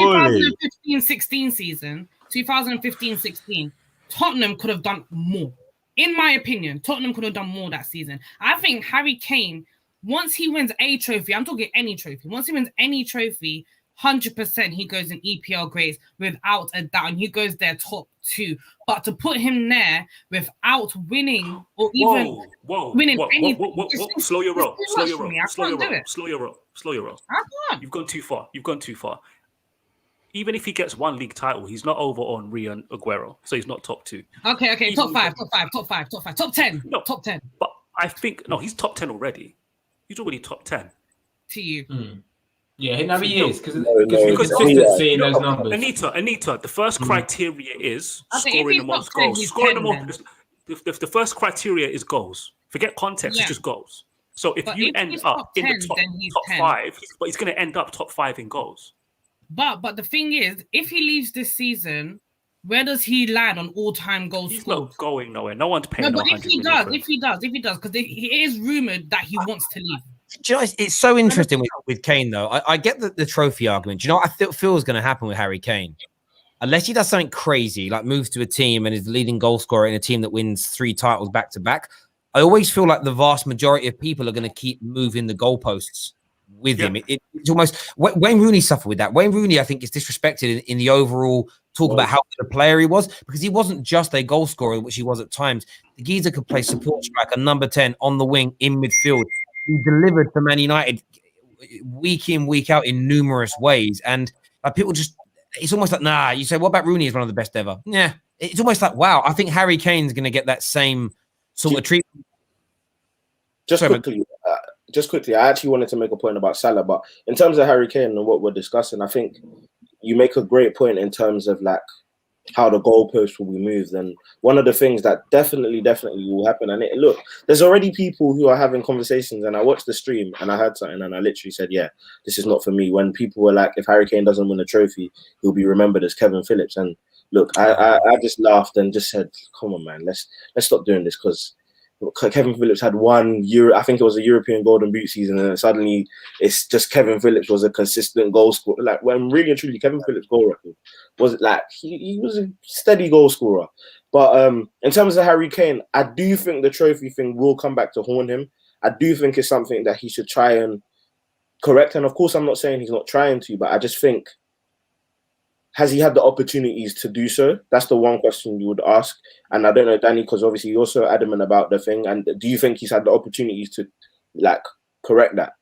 S4: 2015-16 season, 2015-16, Tottenham could have done more. In my opinion, Tottenham could have done more that season. I think Harry Kane. Once he wins a trophy, I'm talking any trophy. Once he wins any trophy, 100% he goes in EPL grades without a doubt. And he goes there top 2. But to put him there without winning or even winning anything,
S3: slow your roll. Slow your roll.
S4: I can't.
S3: You've gone too far. Even if he gets one league title, he's not over Henry and Aguero, so he's not top 2.
S4: Okay. Top 5. Top 10. No, top 10.
S3: But I think he's top 10 already. He's already top 10.
S4: To you.
S5: Yeah, no, he is because consistency in those numbers.
S3: Anita, the first criteria is scoring the most goals. The first criteria is goals. Forget context, it's just goals. So if you end up in the top 5, but he's going to end up top 5 in goals.
S4: But the thing is, if he leaves this season, where does he land on all-time goals
S3: He's
S4: scored?
S3: Not going nowhere. No one's paying.
S4: No, but if he does, because it is rumored that he wants to leave.
S1: Do you know, it's so interesting with Kane, though. I get the trophy argument. Do you know what I feel is going to happen with Harry Kane? Unless he does something crazy, like moves to a team and is the leading goal scorer in a team that wins 3 titles back-to-back, I always feel like the vast majority of people are going to keep moving the goalposts with him. It's almost Wayne Rooney suffered with that. Wayne Rooney, I think, is disrespected in the overall talk about how good a player he was because he wasn't just a goal scorer, which he was at times. The geezer could play support striker, number 10 on the wing in midfield. He delivered for Man United week in, week out in numerous ways. And people just, it's almost like, nah, you say, what about Rooney is one of the best ever? Yeah. It's almost like, wow, I think Harry Kane's going to get that same sort of treatment.
S6: Quickly, just quickly, I actually wanted to make a point about Salah, but in terms of Harry Kane and what we're discussing, I think you make a great point in terms of like how the goalpost will be moved. And one of the things that definitely will happen, and look, there's already people who are having conversations, and I watched the stream and I heard something and I literally said, yeah, this is not for me. When people were like, if Harry Kane doesn't win a trophy, he'll be remembered as Kevin Phillips. And look, I just laughed and just said, come on, man, let's stop doing this, because Kevin Phillips had 1 year, I think it was a European Golden Boot season, and then suddenly it's just Kevin Phillips was a consistent goal scorer. Like, when really and truly Kevin Phillips' goal record was it like he was a steady goal scorer. But in terms of Harry Kane, I do think the trophy thing will come back to haunt him. I do think it's something that he should try and correct. And of course, I'm not saying he's not trying to, but I just think, has he had the opportunities to do so? That's the one question you would ask. And I don't know, Danny, because obviously you're so adamant about the thing. And do you think he's had the opportunities to like correct that?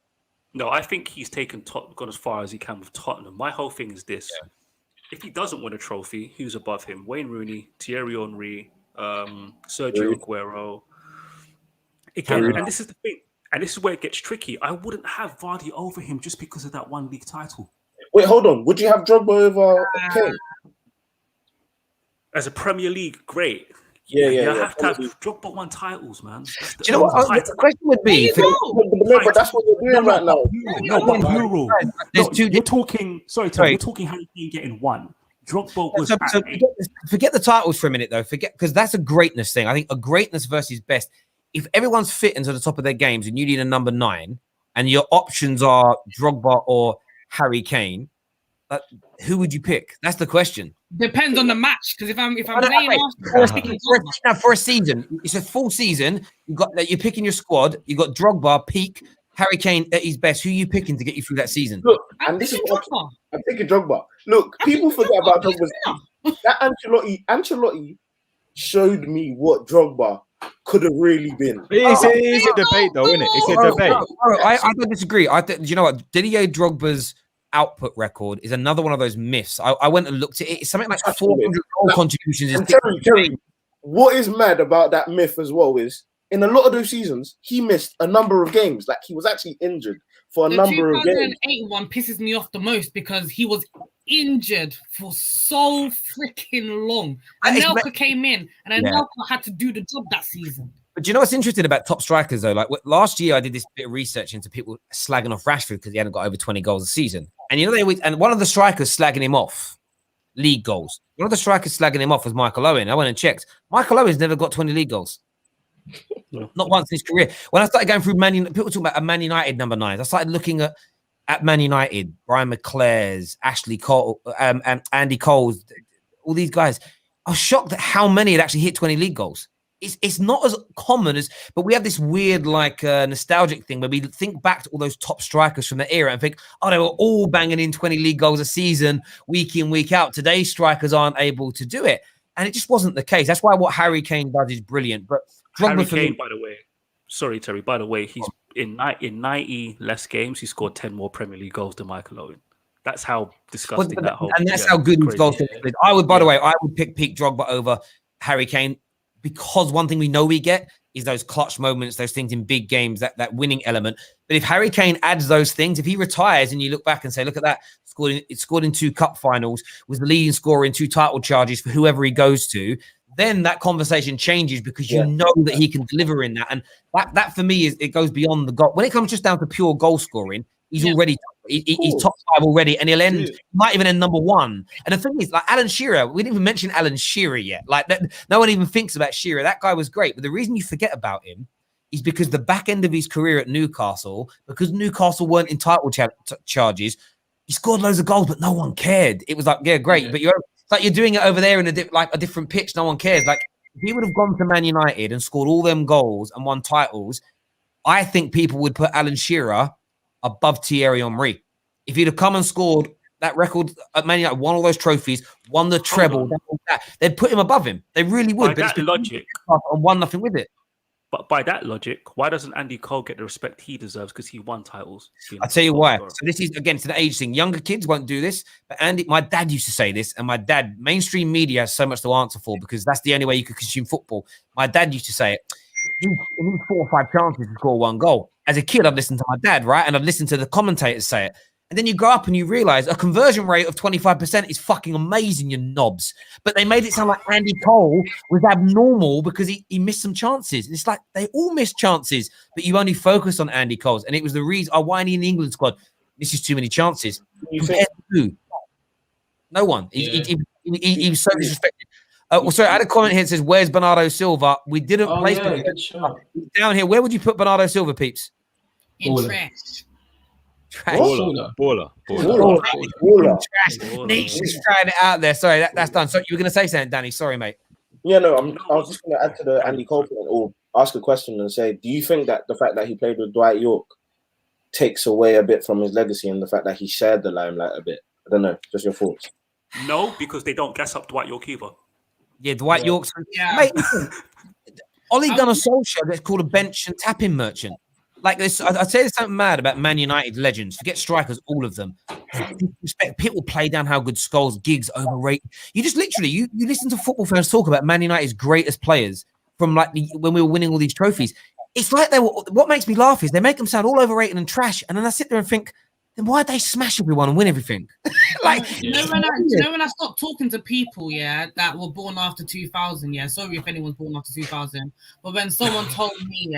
S3: No, I think he's gone as far as he can with Tottenham. My whole thing is this. Yeah. If he doesn't win a trophy, who's above him? Wayne Rooney, Thierry Henry, Sergio Aguero. Again, and this is the thing. And this is where it gets tricky. I wouldn't have Vardy over him just because of that one league title.
S6: Wait, hold on. Would you have Drogba over Kane?
S3: As a Premier League, great.
S6: Yeah.
S3: You have to have Drogba won titles, man.
S1: Do you know what? The question would be...
S6: But that's what you're doing right now.
S3: You're talking... Sorry, Tom, you're talking Harry Kane getting one. Drogba was
S1: forget the titles for a minute, though. Because that's a greatness thing. I think a greatness versus best. If everyone's fit into the top of their games and you need a number 9 and your options are Drogba or Harry Kane, who would you pick? That's the question.
S4: Depends on the match, because if I'm playing
S1: for a season, it's a full season. You're picking your squad. You got Drogba, peak, Harry Kane at his best. Who are you picking to get you through that season?
S6: Look, and this is Drogba. I'm picking Drogba. Look, people forget about Drogba. That Ancelotti showed me what Drogba could have really been.
S2: It's a debate, though, isn't it? It's a debate.
S1: I don't disagree. Do you know what? Didier Drogba's output record is another one of those myths. I went and looked at it. It's something like 400 goal contributions.
S6: And Terry, what is mad about that myth as well is, in a lot of those seasons, he missed a number of games. Like, he was actually injured for a number of games.
S4: The 2008 one pisses me off the most because he was injured for so freaking long. And Anelka came in, and Anelka had to do the job that season.
S1: But do you know what's interesting about top strikers, though? Like, last year, I did this bit of research into people slagging off Rashford because he hadn't got over 20 goals a season. And you know, and one of the strikers slagging him off, league goals. One of the strikers slagging him off was Michael Owen. I went and checked. Michael Owen's never got 20 league goals. Not once in his career. When I started going through people talking about a Man United number 9, I started looking at Man United, Brian McClare's, Ashley Cole, and Andy Cole's, all these guys. I was shocked at how many had actually hit 20 league goals. It's not as common as, but we have this weird like nostalgic thing where we think back to all those top strikers from the era and think, oh, they were all banging in 20 league goals a season, week in, week out. Today's strikers aren't able to do it. And it just wasn't the case. That's why what Harry Kane does is brilliant. But
S3: Harry Kane, by the way, sorry, Terry, by the way, he's in 90 less games, he scored 10 more Premier League goals than Michael Owen. That's how disgusting that whole...
S1: And that's how good his goals is. I would, by the way, I would pick peak Drogba over Harry Kane, because one thing we know we get is those clutch moments, those things in big games, that winning element. But if Harry Kane adds those things, if he retires and you look back and say, look at that, scored in 2 cup finals, was the leading scorer in 2 title charges for whoever he goes to, then that conversation changes because you know that he can deliver in that. And that for me, it goes beyond the goal. When it comes just down to pure goal scoring, he's already he's top 5 already, and he'll end might even end number 1. And the thing is, like Alan Shearer, we didn't even mention Alan Shearer yet. Like that, no one even thinks about Shearer. That guy was great, but the reason you forget about him is because the back end of his career at Newcastle, because Newcastle weren't in title charges, he scored loads of goals, but no one cared. It was like, yeah, great, but it's like you're doing it over there in a different pitch. No one cares. Like if he would have gone to Man United and scored all them goals and won titles, I think people would put Alan Shearer above Thierry Henry. If he'd have come and scored that record at Man United, won all those trophies, won the treble, they'd put him above him. They really would.
S3: By that logic,
S1: and won nothing with it.
S3: But by that logic, why doesn't Andy Cole get the respect he deserves? Because he won titles.
S1: I'll tell you why. So this is, again, it's an age thing. Younger kids won't do this. But my dad used to say this, and my dad, mainstream media has so much to answer for because that's the only way you could consume football. My dad used to say it. he needs 4 or 5 chances to score 1 goal. As a kid, I'd listen to my dad, right? And I'd listen to the commentators say it. And then you grow up and you realize a conversion rate of 25% is fucking amazing, you knobs. But they made it sound like Andy Cole was abnormal because he missed some chances. And it's like they all missed chances, but you only focus on Andy Cole's. And it was the reason why in the England squad, this is too many chances. Compared to who? No one. He was so disrespected. Sorry, I had a comment here that says, "Where's Bernardo Silva?" We didn't place him down here. Where would you put Bernardo Silva, peeps?
S4: In trash.
S2: Baller.
S1: Niche is trying it out there. Sorry, that's done. So you were going to say something, Danny? Sorry, mate.
S6: Yeah, no, I was just going to add to the Andy Cole point, or ask a question and say, do you think that the fact that he played with Dwight York takes away a bit from his legacy and the fact that he shared the limelight a bit? I don't know. Just your thoughts.
S3: No, because they don't gas up Dwight York either.
S1: Yeah, Dwight York's. Yeah. Mate, Ole Gunnar Solskjaer gets called a bench and tapping merchant. Like this, I'd say there's something mad about Man United legends. Forget strikers, all of them. Respect. Pitt will play down how good Scholes, Giggs, overrated. You just literally, you listen to football fans talk about Man United's greatest players from like when we were winning all these trophies. It's like they were. What makes me laugh is they make them sound all overrated and trash, and then I sit there and think, then why'd they smash everyone and win everything?
S4: You know when I stopped talking to people, that were born after 2000, sorry if anyone's born after 2000, but when someone told me,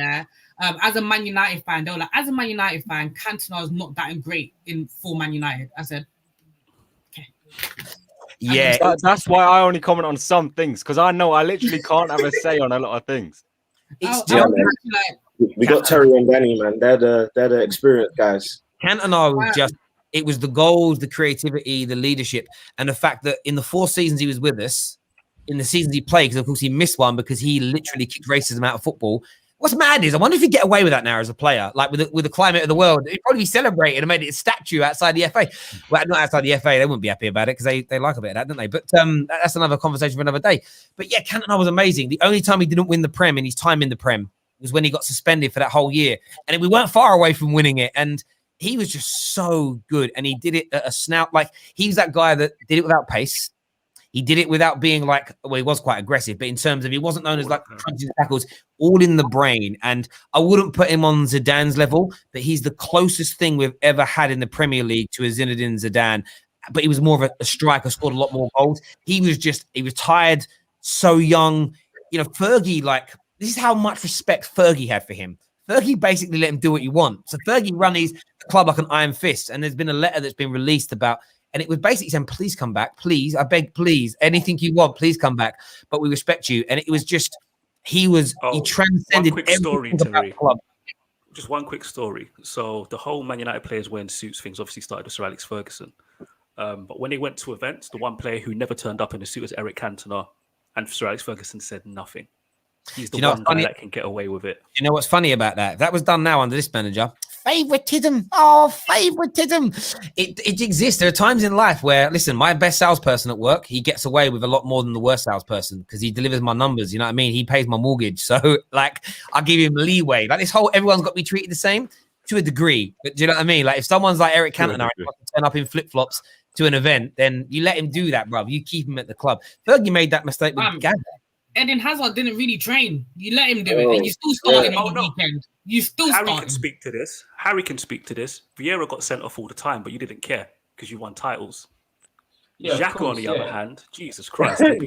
S4: as a Man United fan, they were like, as a Man United fan, Cantona is not that great for Man United. I said, okay.
S2: Yeah, that's why I only comment on some things, because I know I literally can't have a say on a lot of things.
S6: We got Terry and Danny, man. They're the experienced guys.
S1: Cantona was just, it was the goals, the creativity, the leadership, and the fact that in the 4 seasons he was with us, in the seasons he played, because of course he missed one because he literally kicked racism out of football. What's mad is I wonder if you get away with that now as a player, like with the climate of the world. It'd probably be celebrated and made it a statue outside the FA. Well, not outside the FA, they wouldn't be happy about it because they like a bit of that, don't they? But that's another conversation for another day. But yeah, Cantona was amazing. The only time he didn't win the Prem in his time in the Prem was when he got suspended for that whole year, and we weren't far away from winning it. And he was just so good, and he did it at a snout. Like, he was that guy that did it without pace. He did it without being like, well, he was quite aggressive, but in terms of, he wasn't known as like crunching tackles, all in the brain. And I wouldn't put him on Zidane's level, but he's the closest thing we've ever had in the Premier League to a Zinedine Zidane. But he was more of a striker, scored a lot more goals. He retired so young. You know, Fergie, like, this is how much respect Fergie had for him. Fergie basically let him do what you want. So Fergie run his club like an iron fist. And there's been a letter that's been released about, and it was basically saying, please come back. Please, I beg, please, anything you want, please come back. But we respect you. And it was just, he transcended everything about the club.
S3: Just one quick story. So the whole Man United players wearing suits things obviously started with Sir Alex Ferguson. But when they went to events, the one player who never turned up in a suit was Eric Cantona. And Sir Alex Ferguson said nothing. He's the one guy that can get away with it.
S1: You know what's funny about that? If that was done now under this manager, favoritism. Oh, favoritism. It exists. There are times in life where, listen, my best salesperson at work, he gets away with a lot more than the worst salesperson because he delivers my numbers. You know what I mean? He pays my mortgage. So, like, I'll give him leeway. Like, this whole, everyone's got to be treated the same to a degree. But do you know what I mean? Like, if someone's like Eric Cantona and turn up in flip-flops to an event, then you let him do that, bruv. You keep him at the club. Fergie made that mistake with Gavin.
S4: Eden Hazard didn't really train. You let him do it, and you still started on the weekend. You still
S3: Harry can speak to this. Vieira got sent off all the time, but you didn't care because you won titles. Xhaka, on the other hand, Jesus Christ.
S5: but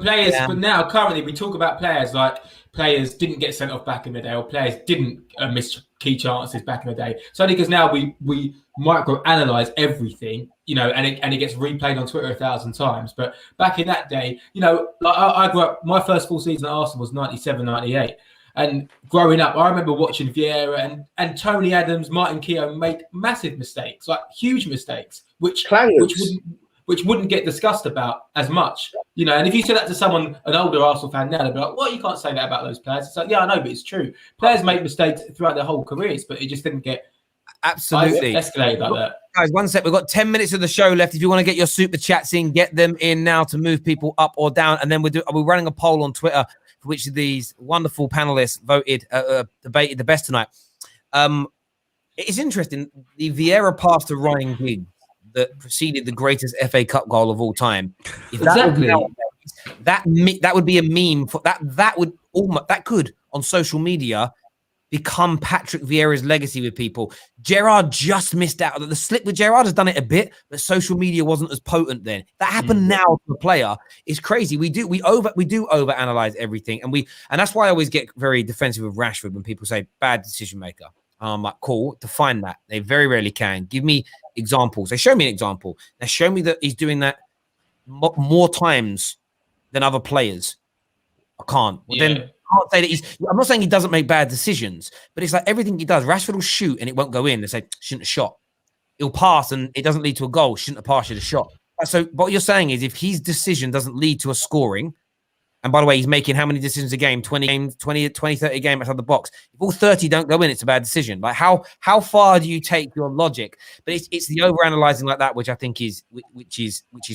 S5: players. But now, currently, we talk about players like players didn't get sent off back in the day, or players didn't miss key chances back in the day. So because now we micro-analyze everything, you know, and it gets replayed on Twitter 1,000 times. But back in that day, you know, like I grew up, my first full season at Arsenal was 97, 98. And growing up, I remember watching Vieira and Tony Adams, Martin Keown make massive mistakes, like huge mistakes, which wouldn't get discussed about as much, you know. And if you say that to someone, an older Arsenal fan now, they'll be like, "Well, you can't say that about those players." It's like, yeah, I know, but it's true. Players make mistakes throughout their whole careers, but it just didn't get
S1: absolutely
S5: escalated like that.
S1: Guys, one sec. We've got 10 minutes of the show left. If you want to get your super chats in, get them in now to move people up or down. And then we're running a poll on Twitter for which of these wonderful panelists debated the best tonight. It's interesting. The Vieira pass to Ryan Giggs that preceded the greatest FA Cup goal of all time. If that would be a meme for that. That could on social media become Patrick Vieira's legacy with people. Gerrard just missed out. The slip with Gerrard has done it a bit, but social media wasn't as potent then. That happened now to a player. It's crazy. We do overanalyze everything, and that's why I always get very defensive of Rashford when people say bad decision maker. I'm like, cool, define that. They very rarely can. Give me examples. They show me an example. They show me that he's doing that more times than other players. I can't. Well, then I can't say that I'm not saying he doesn't make bad decisions, but it's like everything he does. Rashford will shoot and it won't go in. They say, shouldn't have shot. He'll pass and it doesn't lead to a goal. Shouldn't have passed, should have shot. So what you're saying is if his decision doesn't lead to a scoring, and by the way, he's making how many decisions a game? 20, 30 games outside the box. If all 30 don't go in, it's a bad decision. Like how far do you take your logic? But it's the overanalyzing like that, which I think is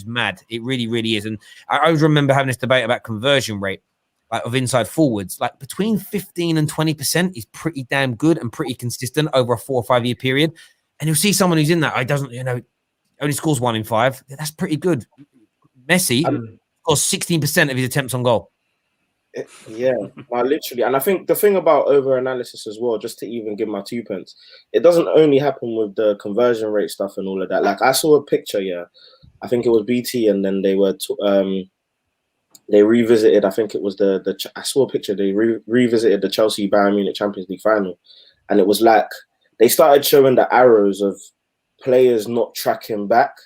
S1: mad. It really, really is. And I always remember having this debate about conversion rate of inside forwards. Like between 15 and 20% is pretty damn good and pretty consistent over a 4 or 5 year period. And you'll see someone who's in that, only scores 1 in 5. That's pretty good. Messi scores 16% of his attempts on goal.
S6: Yeah, literally. And I think the thing about over-analysis as well, just to even give my 2 pence, it doesn't only happen with the conversion rate stuff and all of that. Like I saw a picture, I think it was BT, and then they were they revisited. I think it was I saw a picture. They revisited the Chelsea Bayern Munich Champions League final, and it was like they started showing the arrows of players not tracking back,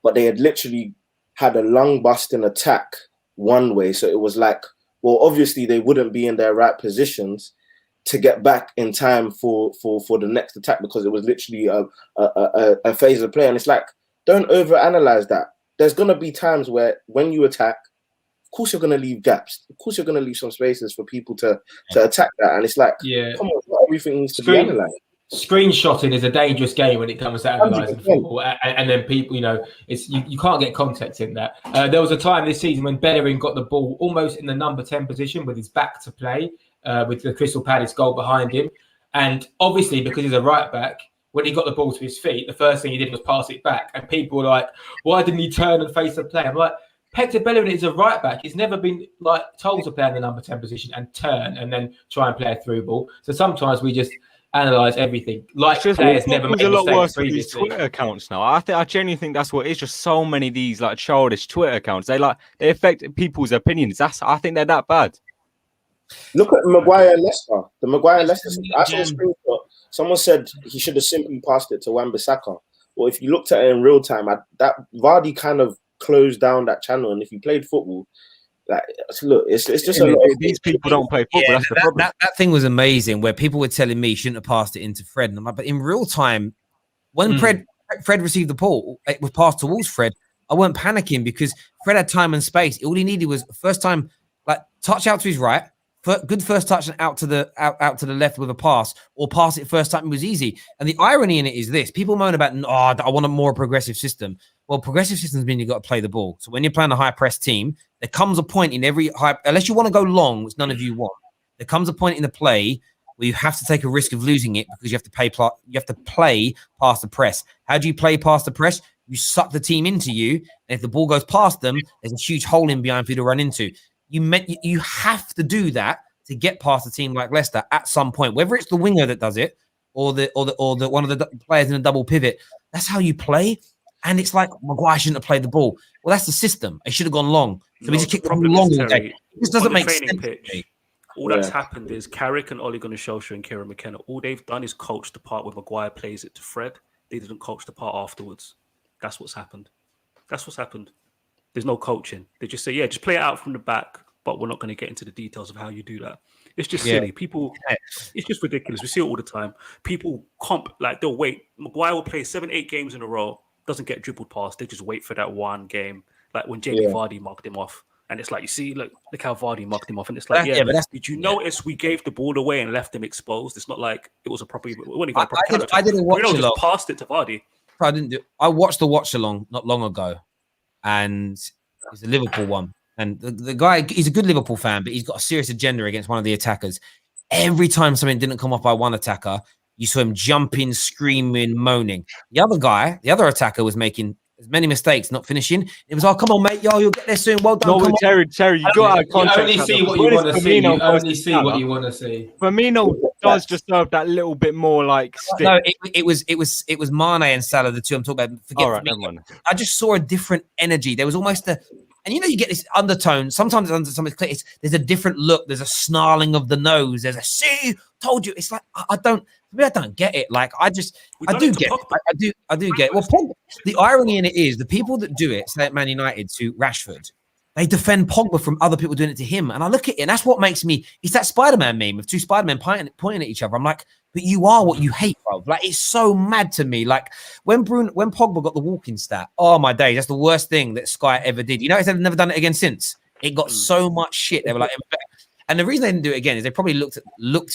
S6: but they had literally had a lung-busting attack one way. So it was like, well, obviously they wouldn't be in their right positions to get back in time for the next attack because it was literally a phase of play. And it's like, don't overanalyze that. There's going to be times where when you attack, of course you're going to leave gaps. Of course you're going to leave some spaces for people to attack that. And it's like, come on, not everything needs to be analyzed.
S5: Screenshotting is a dangerous game when it comes to analysing football, and then people, it's you can't get context in that. There was a time this season when Bellerin got the ball almost in the number 10 position with his back to play, with the Crystal Palace goal behind him, and obviously because he's a right back, when he got the ball to his feet, the first thing he did was pass it back, and people were like, "Why didn't he turn and face the play?" I'm like, Hector Bellerin is a right back. He's never been told to play in the number 10 position and turn and then try and play a through ball. So sometimes we just analyze everything. Players never made
S2: a lot
S5: mistakes
S2: worse with these
S5: previously.
S2: Twitter accounts now. I genuinely think that's what it is. Just so many of these childish Twitter accounts. They affect people's opinions. I think they're that bad.
S6: Look at Maguire and Leicester. The Maguire and Leicester. I saw a screenshot. Someone said he should have simply passed it to Wan-Bissaka. Well, if you looked at it in real time, that Vardy kind of closed down that channel. And if you played football, it's just a lot of
S2: these people don't play football. That's the problem.
S1: That thing was amazing where people were telling me he shouldn't have passed it into Fred. And I'm like, but in real time, when Fred received the ball, it was passed towards Fred. I weren't panicking because Fred had time and space. All he needed was first time, touch out to his right, good first touch and out to the left with a pass, or pass it first time. It was easy. And the irony in it is this: people moan about, I want a more progressive system. Well, progressive systems mean you've got to play the ball. So when you're playing a high press team, there comes a point in every unless you want to go long, which none of you want, there comes a point in the play where you have to take a risk of losing it because you have to play past the press. How do you play past the press? You suck the team into you, and if the ball goes past them, there's a huge hole in behind for you to run into. You have to do that to get past a team like Leicester at some point, whether it's the winger that does it or the one of the players in a double pivot. That's how you play. And it's like, Maguire shouldn't have played the ball. Well, that's the system. He should have gone long. So he just kicked from long all day. It just doesn't make sense.
S3: All that's happened is Carrick and Ole Gunnar Solskjaer and Kieran McKenna, all they've done is coach the part where Maguire plays it to Fred. They didn't coach the part afterwards. That's what's happened. There's no coaching. They just say, just play it out from the back, but we're not going to get into the details of how you do that. It's just silly. People, it's just ridiculous. We see it all the time. People they'll wait. Maguire will play 7-8 games in a row, doesn't get dribbled past. They just wait for that one game, like when Jamie Vardy marked him off. And it's like, you see, look how Vardy marked him off. And it's like, did you notice we gave the ball away and left him exposed? It's not like it was a proper. I didn't watch it. Just passed it to Vardy.
S1: I watched the watch along not long ago, and it's a Liverpool one. And the guy, he's a good Liverpool fan, but he's got a serious agenda against one of the attackers. Every time something didn't come off by one attacker, you saw him jumping, screaming, moaning. The other attacker was making There's many mistakes, not finishing. It was, oh, come on, mate. Yo, you'll get there soon. Well done.
S2: No, Terry, you got out of context.
S5: You only see what you want to see. You only see what you want to see.
S2: Firmino does deserve that little bit more like stick.
S1: No, it was Mane and Salah, the two I'm talking about. Forget
S2: All right,
S1: Firmino. I just saw a different energy. There was almost and you get this undertone. Sometimes it's clear. There's a different look. There's a snarling of the nose. There's a see, told you. It's like I don't get it. Like I do get it. I do get it. Well, the irony in it is the people that do it, say at Man United to Rashford, they defend Pogba from other people doing it to him. And I look at it, and that's what makes me. It's that Spider-Man meme of two Spider-Men pointing at each other. I'm like, but you are what you hate, bro. Like it's so mad to me. Like when Pogba got the walking stat, oh my days, that's the worst thing that Sky ever did. You know, they've never done it again since. It got so much shit. They were like, and the reason they didn't do it again is they probably looked at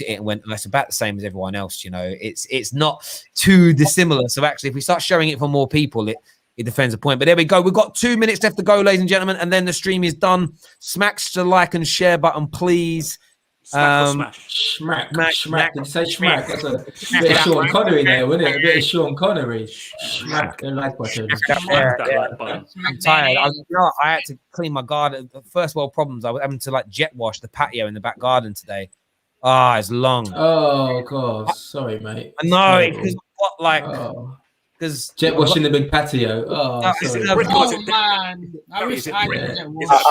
S1: it and went, oh, it's about the same as everyone else. You know, it's not too dissimilar. So actually, if we start showing it for more people, it defends the point. But there we go. We've got 2 minutes left to go, ladies and gentlemen, and then the stream is done. Smash the like and share button, please.
S3: Smash.
S5: Schmack. Did you say schmack? That's a bit of Sean Connery there, wasn't it? A bit of Sean Connery. Schmack. The like button.
S1: I'm tired. I had to clean my garden. First world problems. I was having to like jet wash the patio in the back garden today. Ah, it's long.
S5: Oh God, sorry, mate.
S1: I know it's what like. Because
S5: jet washing the big patio. Oh,
S4: man! I wish I could jet wash.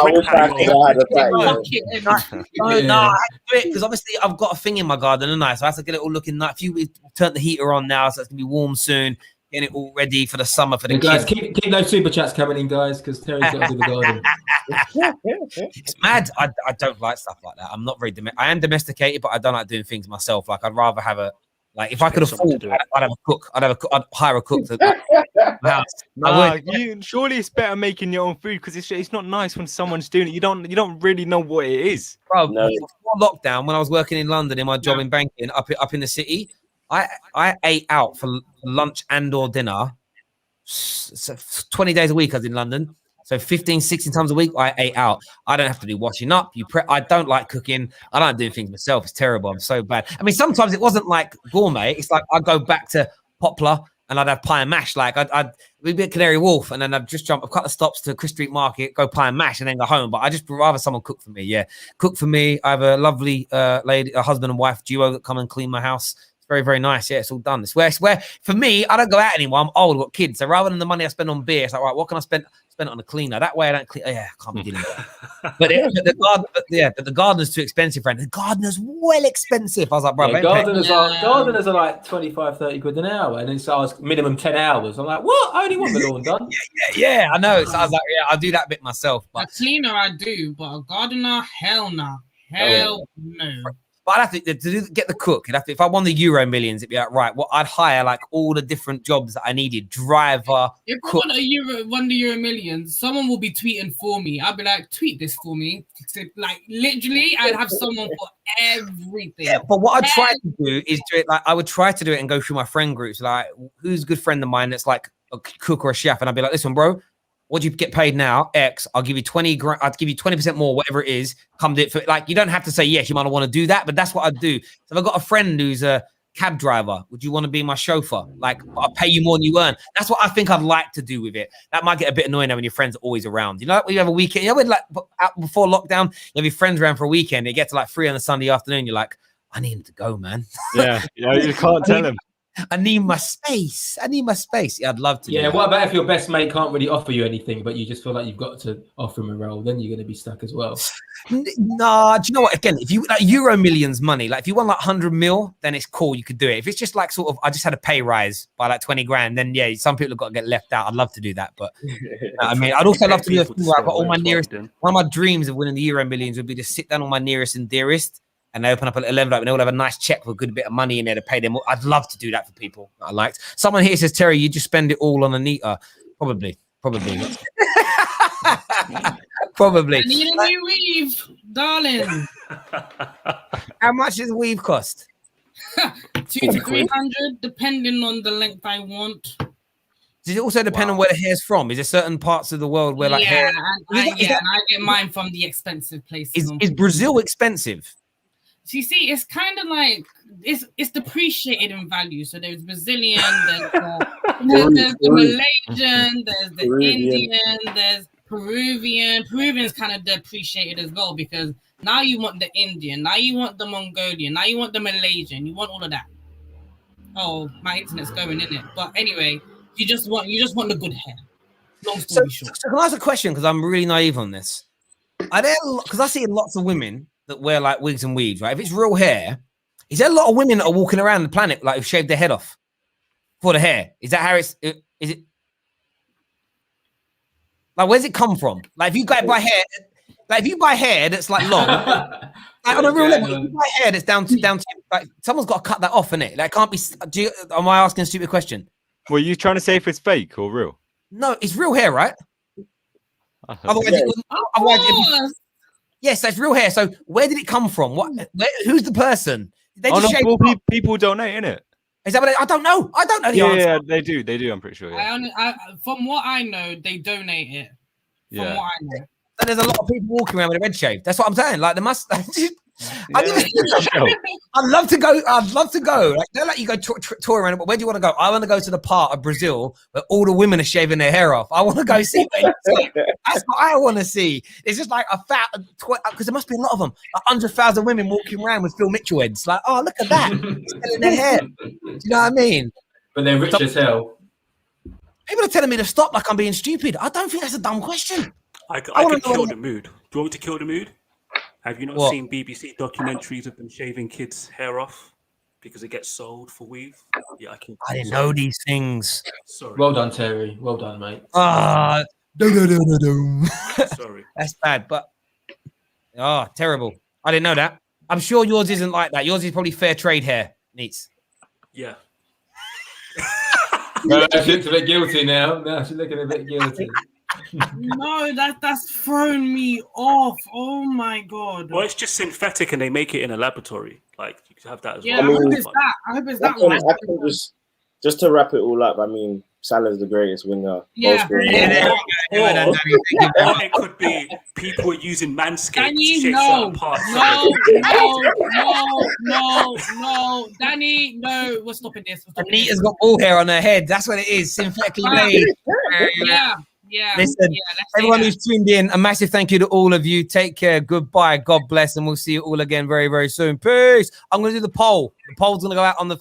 S1: No, because obviously I've got a thing in my garden, and so I have to get it all looking nice. If you turn the heater on now, so it's gonna be warm soon. Getting it all ready for the summer for the
S5: guys.
S1: kids.
S5: Keep those super chats coming in, guys, because Terry's got to do the garden.
S1: It's mad. I don't like stuff like that. I'm not very. I am domesticated, but I don't like doing things myself. Like I'd rather have a. Like if I could afford, I'd have a cook. I'd hire a cook to my house.
S2: Surely it's better making your own food because it's not nice when someone's doing it. You don't really know what it is.
S1: Bro, before lockdown, when I was working in London in my job in banking up in the city, I ate out for lunch and or dinner. So 20 days a week I was in London. So 15, 16 times a week, I ate out. I don't have to do washing up. I don't like cooking. I don't do things myself. It's terrible. I'm so bad. I mean, sometimes it wasn't like gourmet. It's like I'd go back to Poplar and I'd have pie and mash. Like we'd be at Canary Wharf and then I'd just jump a couple of stops to Chris Street Market, go pie and mash and then go home. But I just rather someone cook for me. Yeah, cook for me. I have a lovely lady, a husband and wife duo that come and clean my house. Very, very nice. Yeah, it's all done. It's where for me, I don't go out anymore. I'm old, I've got kids. So rather than the money I spend on beer, it's like, right, what can I spend it on a cleaner? That way I don't clean. Yeah, I can't be dealing with that. But the gardener's too expensive, friend. The gardener's well expensive. I was like, bro,
S5: gardeners are like 25, 30 quid an hour. And then so I was minimum 10 hours. I'm like, what? I only want the lawn done.
S1: Yeah, I know. So I was like, yeah, I'll do that bit myself. But
S4: a cleaner I do, but a gardener, hell no. Hell no.
S1: But I'd have to get the cook. If I won the Euro Millions, it'd be like, right, well, I'd hire like all the different jobs that I needed. Driver,
S4: if I won the Euro Millions, someone will be tweeting for me. I'd be like, tweet this for me. Like literally, I'd have someone for everything. Yeah,
S1: but what I try to do is do it like I would try to do it and go through my friend groups. Like, who's a good friend of mine that's like a cook or a chef? And I'd be like, listen, bro. What do you get paid now? X. I'll give you 20 grand. I'll give you 20% more, whatever it is. Come do it for like. You don't have to say yes. You might not want to do that, but that's what I'd do. So if I've got a friend who's a cab driver, would you want to be my chauffeur? Like I'll pay you more than you earn. That's what I think I'd like to do with it. That might get a bit annoying when your friends are always around. You know, like when you have a weekend. You know, when like before lockdown, you have your friends around for a weekend. It gets to like 3 on a Sunday afternoon. You're like, I need him to go, man.
S2: Yeah, you can't tell him.
S1: I need my space. Yeah, I'd love to.
S5: Yeah, what about if your best mate can't really offer you anything, but you just feel like you've got to offer him a role? Then you're going to be stuck as well.
S1: Nah, do you know what? Again, if you like Euro Millions money, like if you want like 100 mil, then it's cool. You could do it. If it's just like sort of, I just had a pay rise by like 20 grand, then yeah, some people have got to get left out. I'd love to do that, but I mean, I'd also love to do a thing where I've got all my nearest. One of my dreams of winning the Euro Millions would be to sit down on my nearest and dearest. And they open up a little envelope and they all have a nice check with a good bit of money in there to pay them. I'd love to do that for people that I liked. Someone here says, Terry, you just spend it all on Anita. Probably. Probably.
S4: I need a new weave, darling.
S1: How much does weave cost?
S4: 200 to 300, depending on the length I want.
S1: Does it also depend on where the hair's from? Is there certain parts of the world where like hair...
S4: and I get mine from the expensive places.
S1: Is Brazil expensive?
S4: So you see, it's kind of like it's depreciated in value. So there's Brazilian, there's the Malaysian, there's the Indian, there's Peruvian. Peruvian's kind of depreciated as well because now you want the Indian, now you want the Mongolian, now you want the Malaysian, you want all of that. Oh, my internet's going in it. But anyway, you just want the good hair. Long story short.
S1: So can I ask a question? Because I'm really naive on this. Are there, because I see lots of women that wear like wigs and weaves, right? If it's real hair, is there a lot of women that are walking around the planet like who've shaved their head off for the hair? Is that how is it? Like, where's it come from? Like, if you buy hair, like if you buy hair that's like long, like on a real level, if you buy hair that's down to like someone's got to cut that off, innit? Like, can't be. Am I asking a stupid question?
S2: Were you trying to say if it's fake or real?
S1: No, it's real hair, right? Otherwise, yes, that's real hair. So where did it come from? Who's the person? Did they just
S2: people donate, innit?
S1: Is that what I don't know? I don't know the answer.
S2: Yeah, they do. They do. I'm pretty sure. Yeah.
S4: From what I know, they donate it. From what I know.
S1: And there's a lot of people walking around with a red shave. That's what I'm saying. Like, they must. I'd love to go. Like, they're like you go tour around. But where do you want to go? I want to go to the part of Brazil where all the women are shaving their hair off. I want to go see. That's what I want to see. It's just like because there must be a lot of them. 100,000 women walking around with Phil Mitchell heads. Like, oh, look at that, selling their hair. Do you know what I mean?
S5: But they're rich as hell.
S1: People are telling me to stop. Like I'm being stupid. I don't think that's a dumb question.
S3: I could kill the mood. Do you want me to kill the mood? Have you not seen BBC documentaries of them shaving kids' hair off because it gets sold for weave? Yeah, I
S1: didn't know these things.
S3: Sorry.
S5: Well done, Terry. Well done, mate.
S1: Sorry. That's bad, but terrible. I didn't know that. I'm sure yours isn't like that. Yours is probably fair trade hair, Neats.
S3: Yeah.
S5: No, she looks a bit guilty now. No, she's looking a bit guilty.
S4: No, that's thrown me off. Oh my god.
S3: Well, it's just synthetic, and they make it in a laboratory. Like you can have that as
S4: well.
S3: I
S4: hope it's that. I hope it's that one.
S6: I can just to wrap it all up. I mean, Salah's the greatest winger.
S4: Yeah.
S3: Or it could be people are using Manscaped to shave certain parts.
S4: No, Danny, no, we're stopping this.
S1: Anita's got ball hair on her head. That's what it is. Synthetically made.
S4: Yeah.
S1: Listen, everyone who's tuned in, a massive thank you to all of you. Take care. Goodbye. God bless. And we'll see you all again very, very soon. Peace. I'm going to do the poll. The poll's going to go out on the